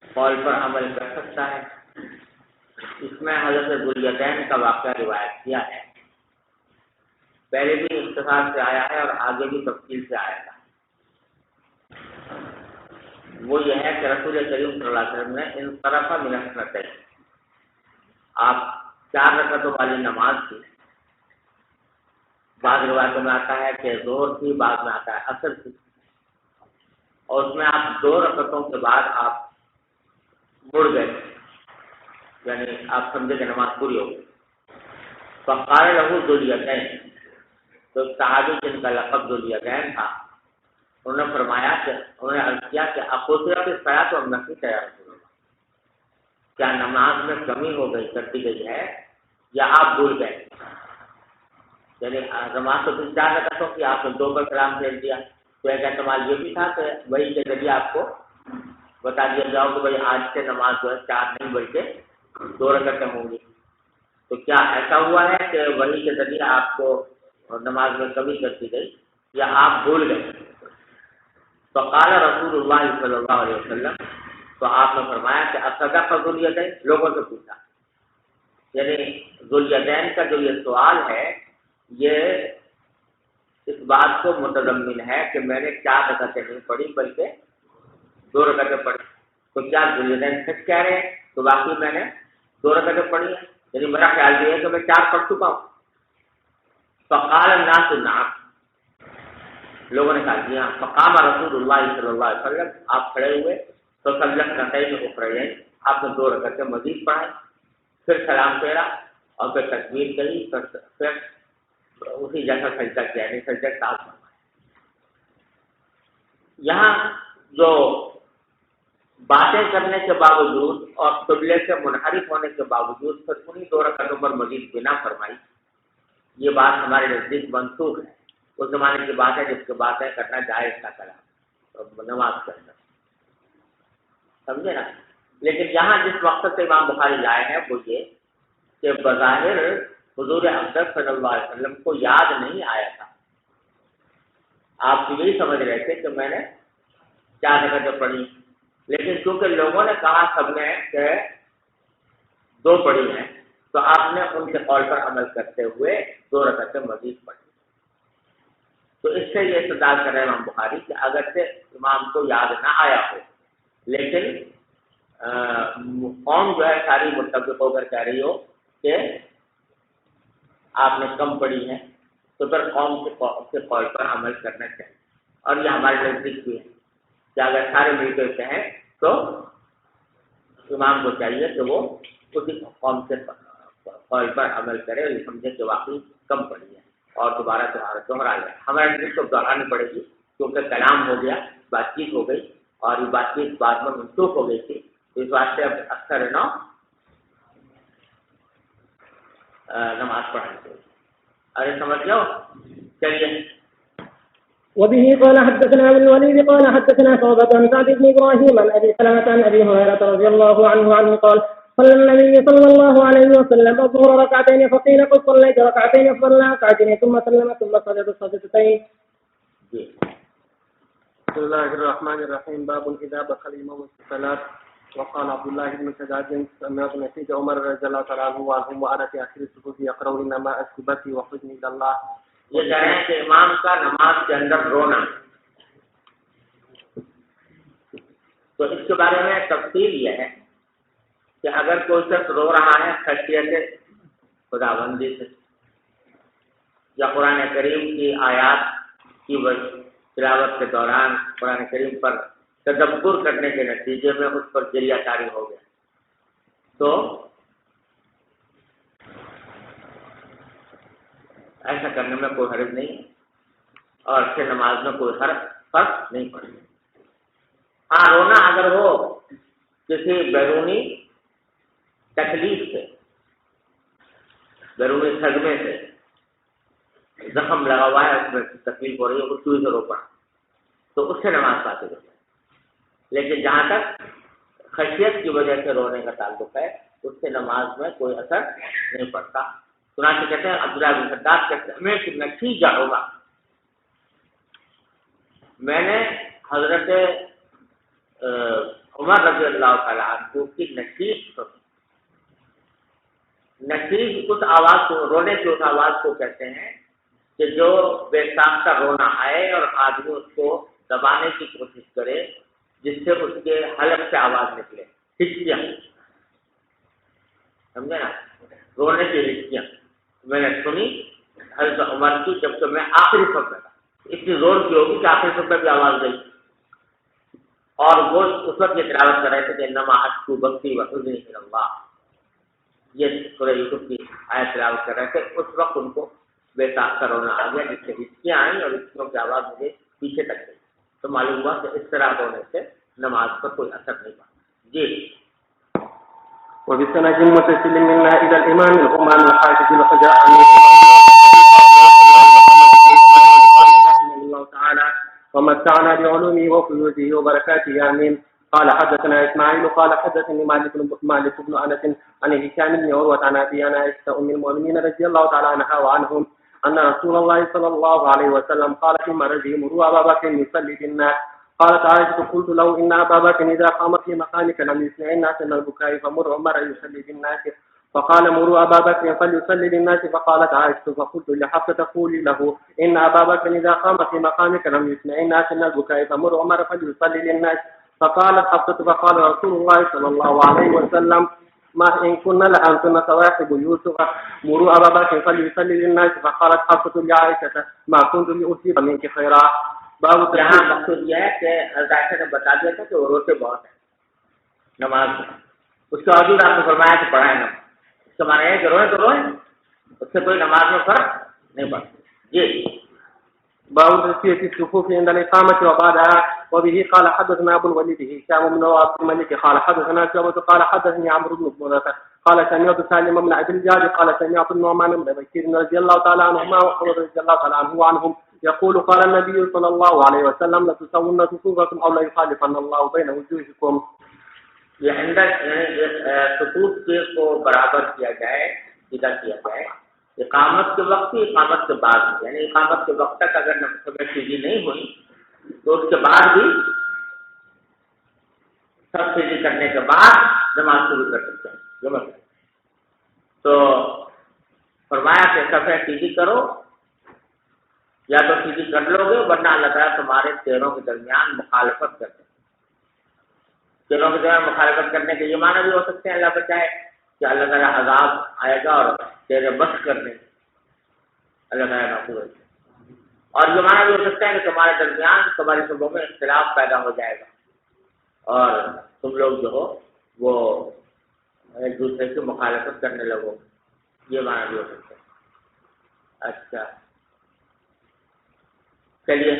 قول پر عمل کر سکتا ہے؟ اس میں حضرت ذوالیدین کا واقعہ روایت کیا ہے، پہلے بھی اختصار سے آیا ہے اور آگے بھی تفصیل سے آیا تھا۔ وہ یہ ہے کہ رسول کریم صلی اللہ علیہ وسلم نے انصرف من السنتین، آپ 4 رکعتوں والی نماز تھی، بعض روایتوں میں آتا ہے کہ ظہر تھی، بعض میں آتا ہے عصر تھی، اور اس میں آپ 2 رکعتوں کے بعد آپ مڑ گئے، یعنی آپ سمجھے کہ نماز پوری ہو گئی۔ فقال له ذوالیدین، تو صحابی جن کا لقب ذوالیدین تھا، انہوں نے فرمایا کہ انہوں نے عرض کیا کہ اقصرت الصلاۃ ام نسیت یا رسول اللہ، کیا نماز میں کمی ہو گئی، کر دی گئی ہے، یا آپ بھول گئے؟ یعنی نماز تو 4 رکعتوں کی، آپ نے 2 پر سلام پھیر دیا، تو ایک احتمال یہ بھی تھا کہ وہی کے ذریعے آپ کو بتا دیا جاؤ کہ بھائی آج سے نماز جو ہے 4 نہیں بلکہ 2 رکعتیں ہوں گی۔ تو کیا ایسا ہوا ہے کہ وہی کے ذریعے آپ کو نماز میں کمی کر دی گئی، یا آپ بھول گئے؟ فقال رسول اللہ صلی اللہ علیہ وسلم، تو آپ نے فرمایا کہ اصدق ذوالیدین، لوگوں سے پوچھا، یعنی ذوالیدین کا جو یہ سوال ہے یہ اس بات کو متضمن ہے کہ میں نے 4 رکعتیں نہیں پڑھی بلکہ 2 رکعتیں پڑھی، تو کیا ذوالیدین سچ کہہ رہے ہیں؟ تو باقی میں نے 2 رکعتیں پڑھی ہیں، یعنی میرا خیال یہ ہے کہ میں 4 پڑھ چکا ہوں۔ فقال الناس نعم، لوگوں نے کہا جی ہاں۔ فقام رسول اللہ صلی اللہ علیہ وسلم، آپ کھڑے ہوئے، تو سلم رکعتین اخرین، آپ نے 2 رکعتیں مزید پڑھائیں، پھر سلام پھیرا اور پھر تکبیر کہی، پھر اسی جیسا سجدہ کیا، یعنی سجدہ ساتھ فرمایا۔ یہاں جو باتیں کرنے کے باوجود اور قبلے سے منحرف ہونے کے باوجود پھر انہیں 2 رکعتوں پر مزید بنا فرمائی، یہ بات ہمارے نزدیک منسوخ ہے، اس زمانے کی بات ہے جس کے باتیں کرنا جائز تھا کلام نماز کے اندر، سمجھے نا؟ لیکن یہاں جس مقصد سے امام بخاری لائے ہیں وہ یہ کہ بظاہر حضور اقدس صلی اللہ علیہ وسلم کو یاد نہیں آیا تھا، آپ یہی سمجھ رہے تھے کہ میں نے 4 رکعتیں پڑھی، لیکن چونکہ لوگوں نے کہا سب نے کہ 2 پڑھی ہیں، تو آپ نے ان کے قول پر عمل کرتے ہوئے 2 رکعتیں مزید پڑھی۔ تو اس سے یہ استدلال کر رہے ہیں امام بخاری کہ اگرچہ امام کو یاد نہ آیا ہو، لیکن قوم جو ہے ساری متفق ہو کر کہہ رہی ہو کہ آپ نے کم پڑھی ہے، تو پھر قوم کے قول پر عمل کرنا چاہیے، اور یہ ہمارے نزدیک بھی ہے کہ اگر سارے مل کر کہیں تو امام کو چاہیے کہ وہ اسی قوم کے قول پر عمل کرے اور یہ سمجھے کہ واقعی کم پڑھی ہے اور دوبارہ دوہرا لے۔ ہمارے نزدیک تو دہرانی پڑے گی کیونکہ کلام ہو گیا، بات چیت ہو گئی، اور یہ بات چیت بعد میں منسوخ ہو گئی تھی، اس واسطے اب اکثر نماز پڑھانی چاہیے۔ ارے سمجھ جاؤ، چلیے۔
وبه قال حدثنا ابن الوليد قال حدثنا شعبة عن سعد بن إبراهيم عن أبي سلمة عن أبي هريرة رضي الله عنه قال صلى النبي صلى الله عليه وسلم الظهر ركعتين فقيل قد صليت ركعتين فصلى ركعتين ثم سلم ثم سجد سجدتين.
بسم الله الرحمن الرحيم. باب إذا دخل الإمام في الصلاة. وقال عبد الله بن شداد سمعت نسيت عمر رضي الله تعالى عنه وأنا في آخر الصفوف يقرأ إنما أسكبتي وحزني إلى الله.
یہ کہہ رہے ہیں کہ امام کا نماز کے اندر رونا، تو اس کے بارے میں تفصیل یہ ہے کہ اگر کوئی شخص رو رہا ہے خشیت خداوندی سے یا قرآن کریم کی آیات کی تلاوت کے دوران قرآن کریم پر تدبر کرنے کے نتیجے میں اس پر جریہ طاری ہو گیا، تو ایسا کرنے میں کوئی حرج نہیں ہے اور اس سے نماز میں کوئی فرق نہیں پڑے گا۔ ہاں، رونا اگر ہو کسی بیرونی تکلیف سے، بیرونی صدمے سے، زخم لگا ہوا ہے، اس میں تکلیف ہو رہی ہے، اس سوئی سے رو پڑا، تو اس سے نماز فاسد ہو جائے۔ لیکن جہاں تک خشیت کی وجہ سے رونے کا تعلق ہے اس سے نماز میں کوئی اثر نہیں پڑتا. چنانچہ کہتے ہیں عبداللہ بن شداد کہتے ہیں میں کہ نتیجہ ہوگا. میں نے حضرت عمر رضی اللہ تعالیٰ عنہ کی نصیب اس آواز کو رونے کی اس آواز کو کہتے ہیں کہ جو بے ساختہ رونا آئے اور آدمی اس کو دبانے کی کوشش کرے جس سے اس کے حلق سے آواز نکلے. ہچکیاں سمجھے نا, رونے کی ہچکیاں میں نے سنی حضرت عمر کی جب کہ میں آخری صف میں تھا. اتنی زور کی ہوگی کہ آخری صف میں بھی آواز گئی اور وہ اس وقت یہ تلاوت کر رہے تھے کہ انما اشکو بثی وحزنی الی اللہ. یہ سورہ یوسف کی آیت تلاوت کر رہے تھے. اس وقت ان کو بے ساختہ رونا آ گیا جس سے ہچکیاں آئیں اور ہچکیوں کی آواز مجھے پیچھے تک گئی. تو معلوم ہوا کہ اس طرح رونے سے نماز پر کوئی اثر نہیں پڑا. جی.
وبسند متصل منا الى الامام الهمام الحافظ الحجاء رحمه الله تعالى ومتعنا بعلومه وفيوزه وبركاته امين. قال حدثنا اسماعيل قال حدثني مالك بن انس عن هشام بن عروة عن ابي عائشة ام المؤمنين رضي الله تعالى عنها وعنهم ان رسول الله صلى الله عليه وسلم قال في مرضه مروا ابا بكر يصلي بالناس. قالت عائشة قلت له إن أبا بكر إذا قام في مكانك لم يسمع الناس من البكاء فمر عمر يصلي بالناس. فقال مروا أبا بكر فليصلي بالناس. فقالت عائشة فقلت لحفصة تقولي له إن أبا بكر إذا قام في مقامك لم يسمع الناس من البكاء فمر عمر فليصلي للناس. فقالت حفصة فقال رسول الله صلى الله عليه وسلم ما إن كنا لأنتن صواحب يوسف مروا أبا بكر فليصلي للناس. فقالت حفصة لعائشة ما كنت لأصيب منك خيرا.
یہاں مقصود یہ ہے کہ حضرت عائشہ نے بتا دیا تھا کہ وہ روتے بہت ہیں نماز میں. اس کے باوجود آپ نے فرمایا کہ پڑھائیں نماز. اس کا معنی ہے کہ روئیں تو روئیں, اس سے کوئی نماز میں فرق نہیں پڑتا. جی.
باب تسوية الصفوف عند الإقامة وبعدها. وبه قال حدثنا أبو الوليد هشام بن عبد الملك قال حدثنا شعبة قال حدثني عمرو بن مرة قال سمعت سالم بن أبي الجعد قال سمعت النعمان بن بشير رضي الله تعالى عنهما وعمر رضي الله تعالى عنه وعنهم يقول قال النبي صلى الله عليه وسلم لتسون صفوفكم أو لا يخالفن الله بين وجوهكم.
یہ اندر صفوف کو برابر کیا جائے, سیدھا کیا جائے اقامت کے وقت ہی, اقامت کے بعد بھی. یعنی اقامت کے وقت تک اگر نماز سیدھی نہیں ہوئی تو اس کے بعد بھی سب سیدھی کرنے کے بعد نماز شروع کر سکتے ہیں. جو مطلب تو فرمایا کہ صفحہ سیدھی کرو, یا تو سیدھی کر لو گے ورنہ اللہ تعالیٰ تمہارے پیروں کے درمیان مخالفت کرتے ہیں. پیروں کے درمیان مخالفت کرنے کے یہ معنی بھی ہو سکتے ہیں اللہ بچائے کہ اللہ تعالیٰ عذاب آئے گا اور تیرے بس کرنے اللہ تعالیٰ محفوظ ہے. اور یہ معنی بھی ہو سکتا ہے کہ تمہارے درمیان تمہاری صبح میں اختلاف پیدا ہو جائے گا اور تم لوگ جو ہو وہ ایک دوسرے کی مخالفت کرنے لگو. یہ معنی بھی ہو سکتا ہے. اچھا چلیے.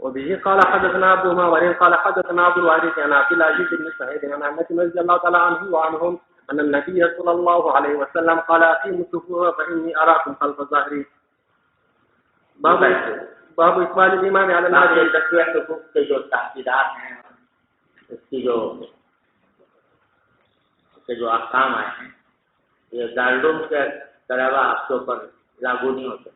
وبه قال حدثنا ابو معمر قال حدثنا ابو الوارث عن عبد العزيز بن سعيد عن انس رضي الله تعالى عنه وعنهم ان النبي صلى الله عليه وسلم قال اقيموا الصفوف فاني اراكم خلف ظهري. باب اقبال الامام على الناس.
تسویہ صفوف کے جو تحقیقات ہیں, اس کی جو احکام آئے ہیں, یہ دارالعلوم کے طلباء آپ کے اوپر لاگو نہیں ہوتے.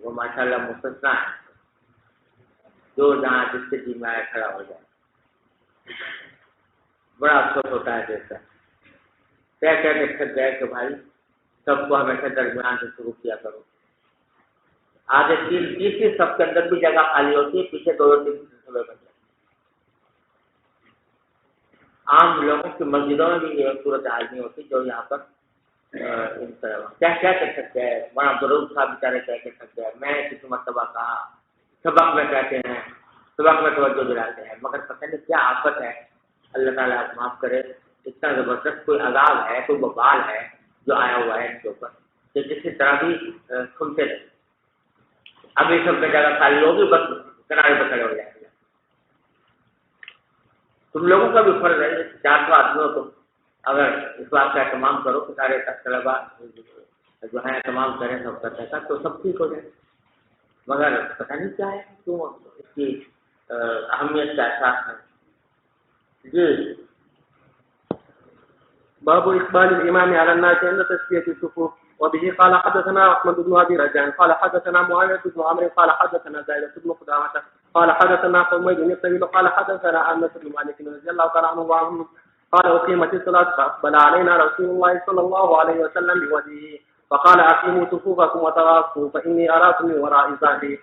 وہ ماشاءاللہ مستثنا ہے جو جہاں جس سے جی میں کھڑا ہو جائے. بڑا افسوس ہوتا ہے دیکھتا کیا تھک گئے کہ بھائی سب کو ہمیشہ درمیان سے شروع کیا کرو. آگے تیسری سب کے اندر بھی جگہ خالی ہوتی ہے, پیچھے دو تین سلسلے بن جائے. عام لوگوں کی مسجدوں میں بھی یہ صورت حال نہیں ہوتی جو یہاں پر کیا کر سکتے ہیں. بڑا ضرور صاحب بیچارے کہہ کے سکتے ہیں. میں کسی مرتبہ کہا سبق میں کہتے ہیں, سبق میں توجہ دلاتے ہیں, مگر پتہ نہیں کیا آفت ہے. اللہ تعالیٰ آپ معاف کرے. اتنا زبردست کوئی عذاب ہے, کوئی وبال ہے جو آیا ہوا ہے ان کے اوپر کہ کسی طرح بھی سنتے رہے. اب یہ سب میں جگہ خالی ہوگی, بس کنارے پہ کھڑے ہو جائیں گے. تم لوگوں کا بھی فرض ہے, 400 آدمیوں کو اگر اس بات کا اہتمام کرو کہ سارے طلباء جو ہیں اہتمام کریں سب کرتے ہیں تو سب ٹھیک ہو جائے. مگر پتہ نہیں کیا ہے, کیوں اس کی اہمیت کا احساس ہے. جی
باب اقبال الامام على الناس عند تسويه الصفوف. وبه قال حدثنا احمد بن ابي رجاء قال حدثنا معاويه بن عمرو قال حدثنا زائدة بن قدامة قال حدثنا حميد بن الطويل قال حدثنا انس بن مالك رضي الله تعالى عنه قال اقيمت الصلاه فاقبل علينا رسول الله صلى الله عليه وسلم بوجهه فقال اقيموا صفوفكم وتواصوا فاني اراكم من وراء ظهري.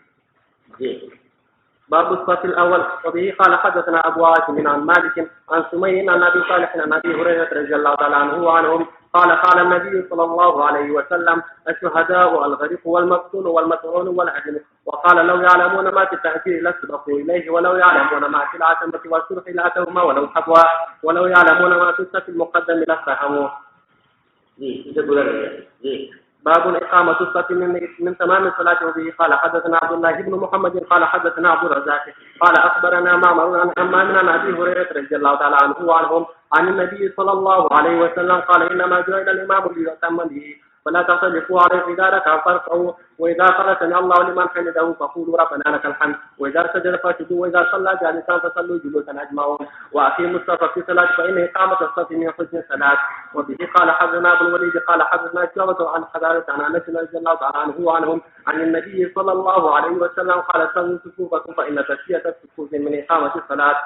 باب الصف الاول. وبه قال حدثنا ابو عاصم عن مالك عن سمي عن ابي صالح عن ابي هريره رضي الله تعالى عنه وعنهم قال النبي صلى الله عليه وسلم الشهداء الغريق والمقتول والمطعون والهدم. وقال لو يعلمون ما في التهجير لسبقوا اليه ولو يعلمون ما في العتمه والصلح لاتوهما ولو حبوا ولو يعلمون ما في الصف المقدم لاستهموا. باب إقامة الصف من تمام الصلاة. وبه قال حدثنا عبد الله بن محمد قال حدثنا عبد الرزاق قال أخبرنا معمر عن حمام عن أبي هريرة رضي الله تعالى عنه وعنهم عن النبي صلى الله عليه وسلم قال إنما جعل الإمام ليؤتم به فلا تختلفوا عليه إذا ركع فاركعوا وإذا قال سمع الله لمن حمده فقولوا ربنا لك الحمد وإذا سجد فاسجدوا وإذا صلى جالسا فصلوا جلوسا أجمعون وأقيموا الصف في الصلاة فإن إقامة الصف من حسن الصلاة. وبه قال حدثنا أبو الوليد قال حدثنا شعبة عن حدارة عن أنس رضي الله تعالى عنه وعنهم عن النبي صلى الله عليه وسلم قال سووا صفوفكم فإن تسوية الصفوف من إقامة الصلاة.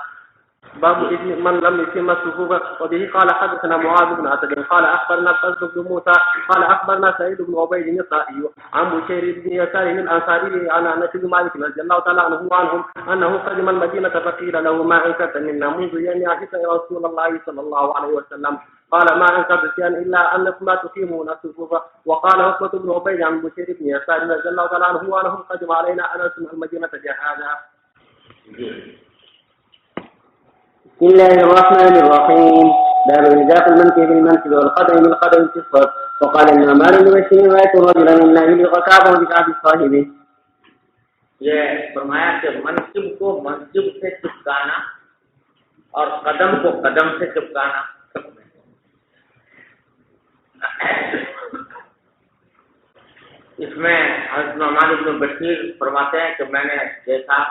باب من لم يتم الصفوف. وبه قال حدثنا معاذ بن اسد قال اخبرنا الفضل بن موسى قال اخبرنا سعيد بن عبيد الطائي عن بشير بن يسار الانصاري عن انس بن مالك رضي الله تعالى عنه وعنهم انه قدم المدينه فقيل له ما انكرت منا منذ يوم عهدت يا رسول الله صلى الله عليه وسلم قال ما انكرت شيئا الا انكم لا تقيمون الصفوف. وقال عقبه بن عبيد عن بشير بن يسار رضي الله تعالى عنه وعنهم قدم علينا انس من المدينه جهادا.
بسم الله الرحمن الرحيم. باب إلزاق المنكب بالمنكب والقدم بالقدم في الصف. وقال الإمام مالك بن بشير رأيت رجلا من الله يغتابه بكعب صاحبه.
یہ فرمایا کہ منصب کو منصب سے چپکانا اور قدم کو قدم سے چپکانا. اس میں حضرت نعمان بن بشیر فرماتے ہیں کہ میں نے دیکھا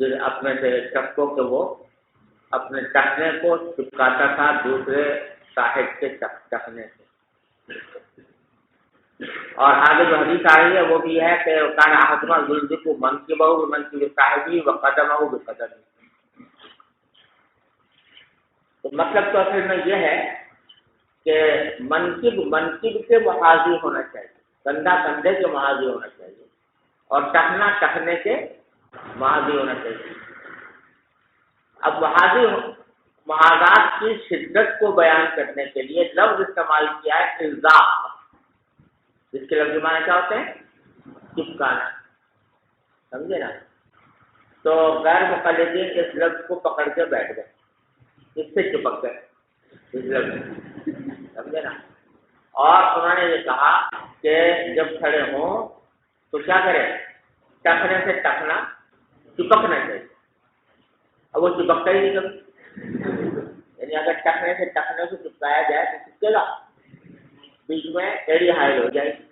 اپنے سے شخص کو کہ وہ اپنے ٹخنے کو چپکاتا تھا دوسرے صاحب کے ٹخنے سے. اور آگے جو حدیث آئی ہے وہ بھی ہے کہ کان احدنا یلزق منکبہ بمنکب صاحبہ وقدمہ بقدمہ. تو مطلب تو اصل میں یہ ہے کہ منکب کے محاذی ہونا چاہیے, کندھا کندھے کے محاذی ہونا چاہیے, اور ٹخنا ٹخنے کے محاذی ہونا چاہیے. اب محاذات کی شدت کو بیان کرنے کے لیے لفظ استعمال کیا ہے الزاق, جس کے لفظ معنی کیا ہوتے ہیں؟ چپکانا. سمجھے نا؟ تو غیر مقلدین اس لفظ کو پکڑ کے بیٹھ گئے, اس سے چپک گئے اس لفظ, سمجھے نا؟ اور انہوں نے یہ کہا کہ جب کھڑے ہوں تو کیا کریں, ٹخنے سے ٹخنا چپکنا چاہیے. اب وہ چپکتا ہی نہیں کبھی, یعنی اگر ٹخنے سے ٹخنے کو چپکایا جائے تو چپکے گا, بیچ میں ایڑی حائل ہو جائے گی.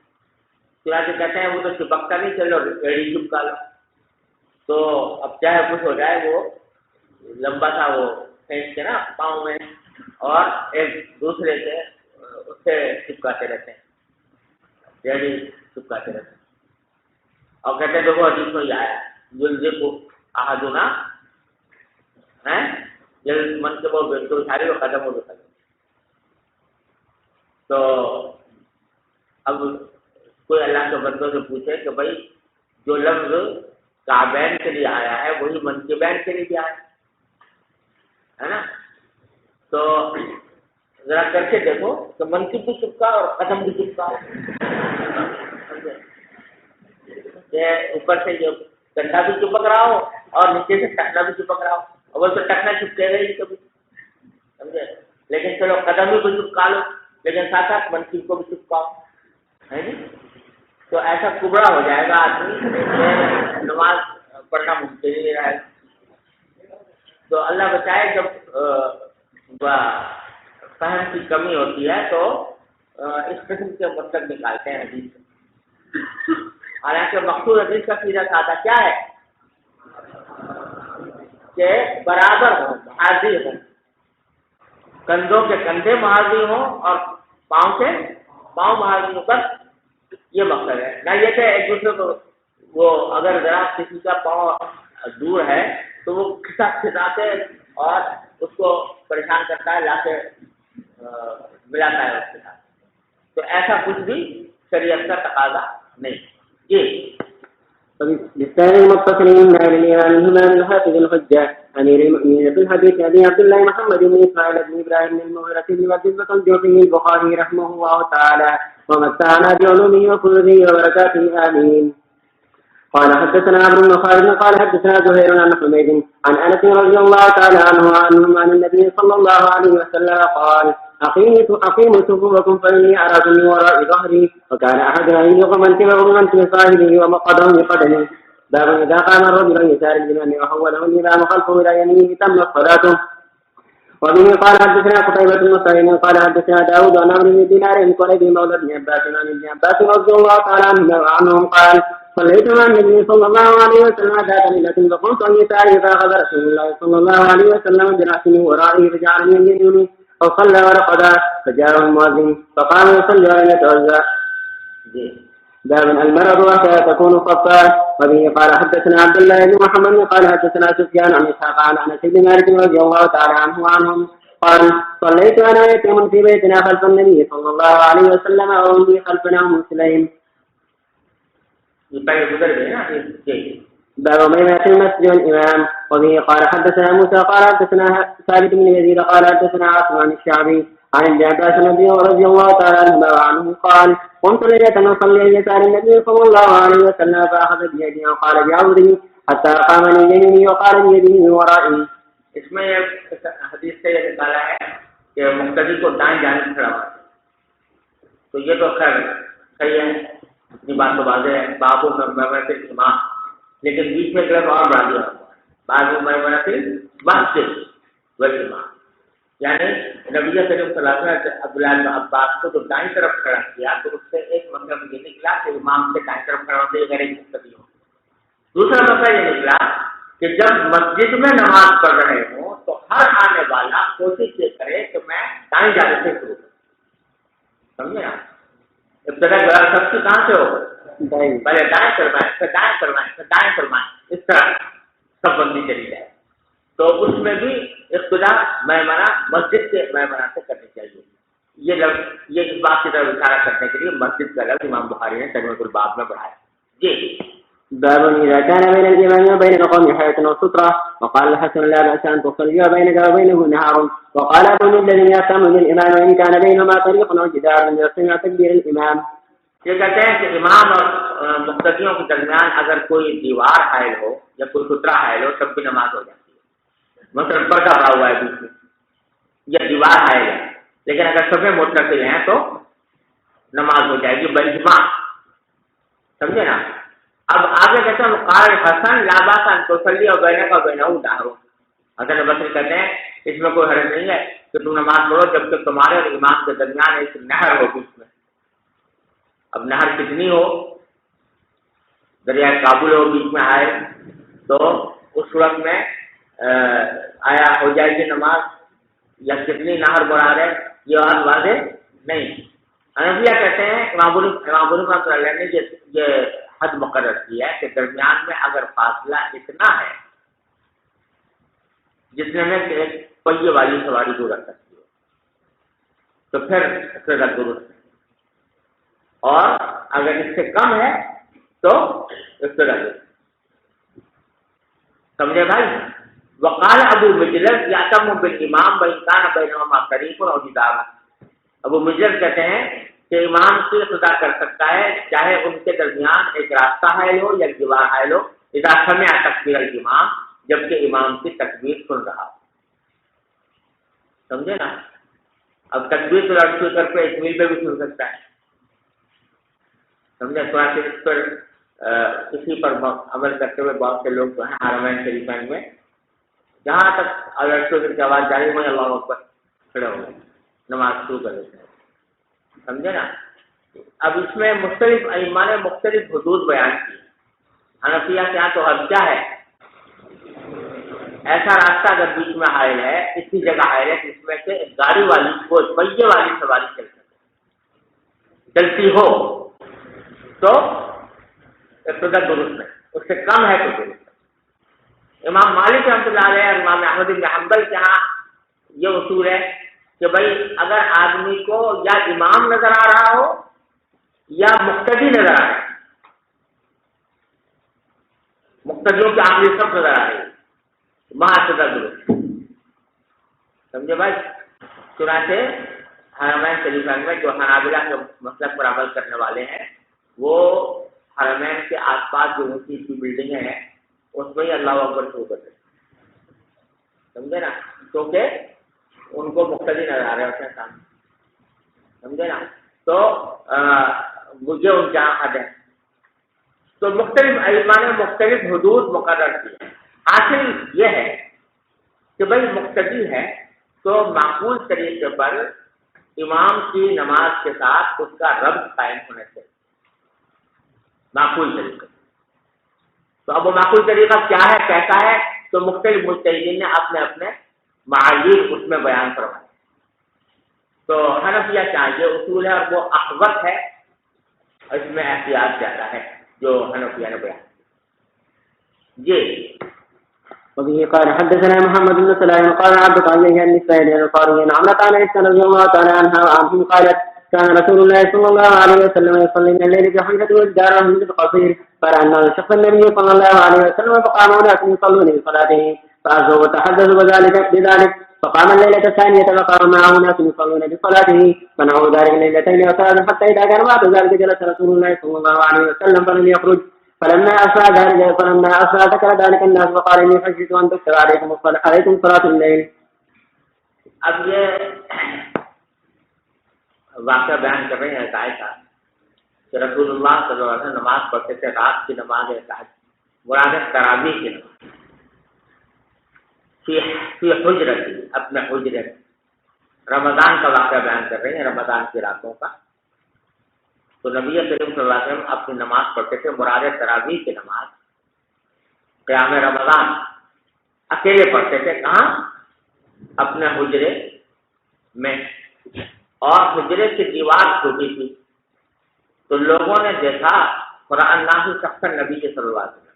چنانچہ کہتے ہیں وہ تو چپکتا نہیں, چلو ایڑی چپکا لو. تو اب چاہے کچھ ہو جائے وہ لمبا سا وہ پھینک کے نا پاؤں میں, اور ایک دوسرے سے اس سے چپکاتے رہتے ہیں, ایڑی چپکاتے رہتے ہیں. اور کہتے ہیں دیکھو حدیث میں یہ آیا یلزق احدنا منکب بالکل سارے قدم ہو قدم. تو اب کوئی اللہ کے بندوں سے پوچھے کہ بھائی جو لفظ کعبین کے لیے آیا ہے وہی منکبین کے لیے بھی آیا ہے نا, تو ذرا کر کے دیکھو کہ منکب بھی چپکا اور قدم بھی چپکا, اوپر سے جو کنڈا بھی چپک رہا ہو اور نیچے سے ٹکنا بھی چپک رہا ہو. اول تو ٹکنا چپکے گا ہی کبھی, سمجھے, لیکن چلو قدم بھی چپکا لو, لیکن ساتھ ساتھ منکب کو بھی چپکاؤ, ہے نا؟ تو ایسا کبڑا ہو جائے گا آدمی, نماز پڑھنا ممکن ہی نہیں رہے گا. تو اللہ بچائے جب فہم کی کمی ہوتی ہے تو اس قسم کے مطلب نکالتے ہیں حدیث سے. حالانکہ مقصود حدیث کا سیدھا سادہ کیا ہے؟ کے برابر ہوں، محاذی ہوں، کندھوں کے کندھے محاذی ہوں اور پاؤں کے پاؤں محاذی ہوں، بس یہ مقصد ہے۔ نہ یہ کہ ایک دوسرے کو وہ اگر ذرا کسی کا پاؤں دور ہے تو وہ کھساتے اور اس کو پریشان کرتا ہے، لا کے ملاتا ہے اس کے ساتھ، تو ایسا کچھ بھی شریعت کا تقاضا نہیں۔ جی
بالثاني المتصل من نار الإمام الهمام الحافظ الحجة أمير المؤمنين في الحديث أبي عبد الله محمد بن إسماعيل بن إبراهيم بن المغيرة بن وردة الجوفي البخاري رحمه الله تعالى ومتعنا بعلومه وكله وبركاته آمين. قال حدثنا عمرو بن خالد قال حدثنا زهير عن حميد عن أنس رضي الله تعالى عنه وعنهم عن النبي صلى الله عليه وسلم قال أقيموا صفوفكم فإني أراكم من وراء ظهري وكان أحدنا ينفق منكبه بمنكب صاحبه ومقعده بقدمه. باب إذا قام الرجل عن يسار الإمام وحوله الإمام خلفه إلى يمينه تمت صلاته. وبه قال حدثنا قتيبة بن سعيد قال حدثنا داود عن عمرو بن دينار قال ابي مولى بن عباس عن ابن عباس رضي الله تعالى عنهم قال صليت مع النبي صلى الله عليه وسلم ذات ليلة فقمت عن يساره فأخذ رسول الله صلى الله عليه وسلم برأسه ورائه فجعلني من يمينه فصلى ورقدا فجاءه المؤذن فقام يصلي ولم يتوضأ. باب المرض وحتى تكون صفا. وبه قال حدثنا عبد الله بن محمد قال حدثنا سفيان عن اسحاق عن انس بن مالك رضي الله تعالى عنه وعنهم قال صليت انا ويتيم في بيتنا خلف النبي صلى الله عليه وسلم وامي خلفنا ام سليم. باب ما ياتي المسجد الامام. وبه قال حدثنا موسى قال حدثنا ثابت بن يزيد قال حدثنا عاصم عن الشعبي عن ابن عباس رضي الله تعالى عنهما وعنه قال قمت ليلة أصلي عن يسار النبي صلى الله عليه وسلم فأخذ بيدي وقال بعوده حتى قامني يميني وقال بيده ورائي.
اس میں حدیث سے یہ نکالا ہے کہ مقتدی کو دائیں جانب کھڑا ہوا، تو یہ تو خیر صحیح ہے، اپنی بات تو واضح ہے، بابو میں امام، لیکن بیچ میں ایک اور بڑھا دیا بابو میں مسجد والامام، یعنی نبی کریم صلی اللہ علیہ وسلم نے عبداللہ بن عباس کو جو دائیں طرف کھڑا کیا تو اس سے ایک مطلب یہ نکلا کہ امام سے دائیں طرف کھڑا ہوتے غیر مقتدی ہو۔ دوسرا مسئلہ یہ نکلا کہ جب مسجد میں نماز پڑھ رہے ہوں تو ہر آنے والا کوشش یہ کرے کہ میں دائیں جانب سے شروع کروں، سمجھے نا؟ ابتدا سب سے کہاں سے ہو، پہلے دائیں فرمائیں پھر دائیں فرمائیں پھر دائیں فرمائیں، اس طرح سب بندی چلی جائے، تو اس میں بھی ابتدا میمنہ مسجد کے میمنہ سے کرنی چاہیے۔ یہ اس بات کی طرف اشارہ کرنے کے لیے مسجد کا لفظ امام بخاری نے ترجمۃ الباب میں بڑھایا۔ جی
باب إذا كان بين الإمام وبين القوم حياة وسترة. وقال الحسن لا بأس أن تصلي وبينك وبينه نهار. وقال أبو الذي يهتم بالإمام وإن كان بينهما طريق أو جدار يستمع تكبير الإمام.
یہ کہتے ہیں کہ امام اور مقتدیوں کے درمیان اگر کوئی دیوار حائل ہو یا کوئی سترہ حائل ہو تب بھی نماز ہو جاتی ہے، مثلاً پردہ پڑا ہوا ہے بیچ میں یا دیوار حائل ہے، لیکن اگر سبھی متصل ہیں تو نماز ہو جائے گی باجماع، سمجھے نا؟ اب آگے کہتے ہیں قال حسن لا باس ان تصلی و بینک و بینہ نہر، حسن بصری کہتے ہیں اس میں کوئی حرج نہیں ہے کہ تم نماز پڑھو جب تک تمہارے اور امام کے درمیان ایک نہر ہو بیچ میں۔ اب نہر کتنی ہو، دریائے کابل ہو بیچ میں آئے تو اس وقت میں آیا ہو جائے گی نماز، یا کتنی نہر مراد ہے یہ بات واضح نہیں۔ حنفیہ کہتے ہیں امام رحمۃ اللہ نے یہ حد مقرر کیا ہے کہ درمیان میں اگر فاصلہ اتنا ہے جس میں ایک پہیے والی سواری کو رکھ سکتی ہو تو پھر درست ہے، اور اگر اس سے کم ہے تو اس طرح سمجھے بھائی۔ وقال ابو مجلس یاتم بالامام وان کان بینہما طریق او جدار، ابو مجلس کہتے ہیں کہ امام کی اقتدا کر سکتا ہے چاہے ان کے درمیان ایک راستہ حائل ہو یا دیوار حائل ہو، اذا سمع تکبیر الامام، جبکہ امام کی تکبیر سن رہا ہو، سمجھے نا؟ اب تکبیر تو لاؤڈ اسپیکر پہ 1 میل پہ بھی سن سکتا ہے، سمجھے؟ اس پر کسی پر عمل کرتے ہوئے بہت سے لوگ جو ہیں حرمین شریفین میں جہاں تک لاؤڈ اسپیکر کی آواز جاری ہو اللہ اکبر کھڑے ہو گئے نماز شروع کر دیتے ہیں، سمجھے نا؟ اب اس میں مختلف ائمہ نے مختلف حدود بیان کی۔ حنفیہ کے یہاں تو حد کیا ہے؟ ایسا راستہ اگر بیچ میں حائل ہے، اسی جگہ حائل ہے جس میں سے گاڑی والی وہ پہیے والی سواری چلتی ہو تو ابتدا درست ہے، اس سے کم ہے تو درست ہے۔ امام مالک رحمۃ اللہ علیہ اور امام احمد بن حنبل کے ہاں یہ اصول ہے کہ بھائی اگر آدمی کو یا امام نظر آ رہا ہو یا مقتدی نظر آ رہا ہے، مقتدیوں کی آخری سب نظر آ رہی ہے، وہاں سے درست سمجھے بھائی۔ چنانچہ حرمین شریفین میں جو حنابلہ کے مسلک پر عمل کرنے والے ہیں وہ حرمین کے آس پاس جو اونچی اونچی بلڈنگیں ہیں اس میں ہی اللہ اکبر شروع کرتے ہیں، سمجھے نا، کیونکہ ان کو مقتدی نظر آ رہے ہوتے ہیں سامنے، سمجھے نا، تو مجھے ان کے یہاں حد ہے۔ تو مختلف ائمہ نے مختلف حدود مقرر کی ہیں۔ حاصل یہ ہے کہ بھائی مقتدی ہے تو معقول طریقے پر امام کی نماز کے ساتھ اس کا ربط قائم ہونا چاہیے، معقول طریقہ۔ تو اب وہ معقول طریقہ کیا ہے، کیسا ہے، تو مختلف مجتہدین نے اپنے اپنے معایر اس میں بیان کروائے۔ تو حنفیہ کا یہ اصول ہے اور وہ احوط ہے، اس میں احتیاط زیادہ ہے جو حنفیہ نے بیان کیا۔ جی
وبه قال حدثنا محمد بن سلام قال عبد الله بن سعيد القاري عن عمرو بن رضي الله تعالى عنها وعنه قالت كان رسول الله صلى الله عليه وسلم يصلي من الليل بحجة والدار من القصير فلما شق النبي صلى الله عليه وسلم فقام ناس يصلون بصلاته فأزوا وتحدثوا بذلك فقام الليلة الثانية فقام معه ناس يصلون بصلاته فنعوا ذلك الليلتين وثلاثا حتى إذا كان بعد ذلك جلس رسول الله صلى الله عليه وسلم فلم يخرج فلما أسرى ذكر ذلك الناس وقال إني خشيت أن تكتب عليكم صلاة الليل۔
اب یہ واقعہ بیان کر رہے ہیں عائشہ کہ رسول اللہ صلی اللہ علیہ وسلم نماز پڑھتے تھے، رات کی نماز مراد تراویح کی نماز، فی حجرت، اپنے حجرے، رمضان کا واقعہ بیان کر رہے ہیں، رمضان کی راتوں کا۔ تو نبی کریم صلی اللہ علیہ وسلم اپنی نماز پڑھتے تھے، مراد تراویح کی نماز، قیام رمضان اکیلے پڑھتے تھے، کہاں؟ اپنے حجرے میں، اور حجرے کی دیوار چھوٹی تھی، تو لوگوں نے دیکھا قرآن نامی شخص نبی صلی اللہ علیہ وسلم،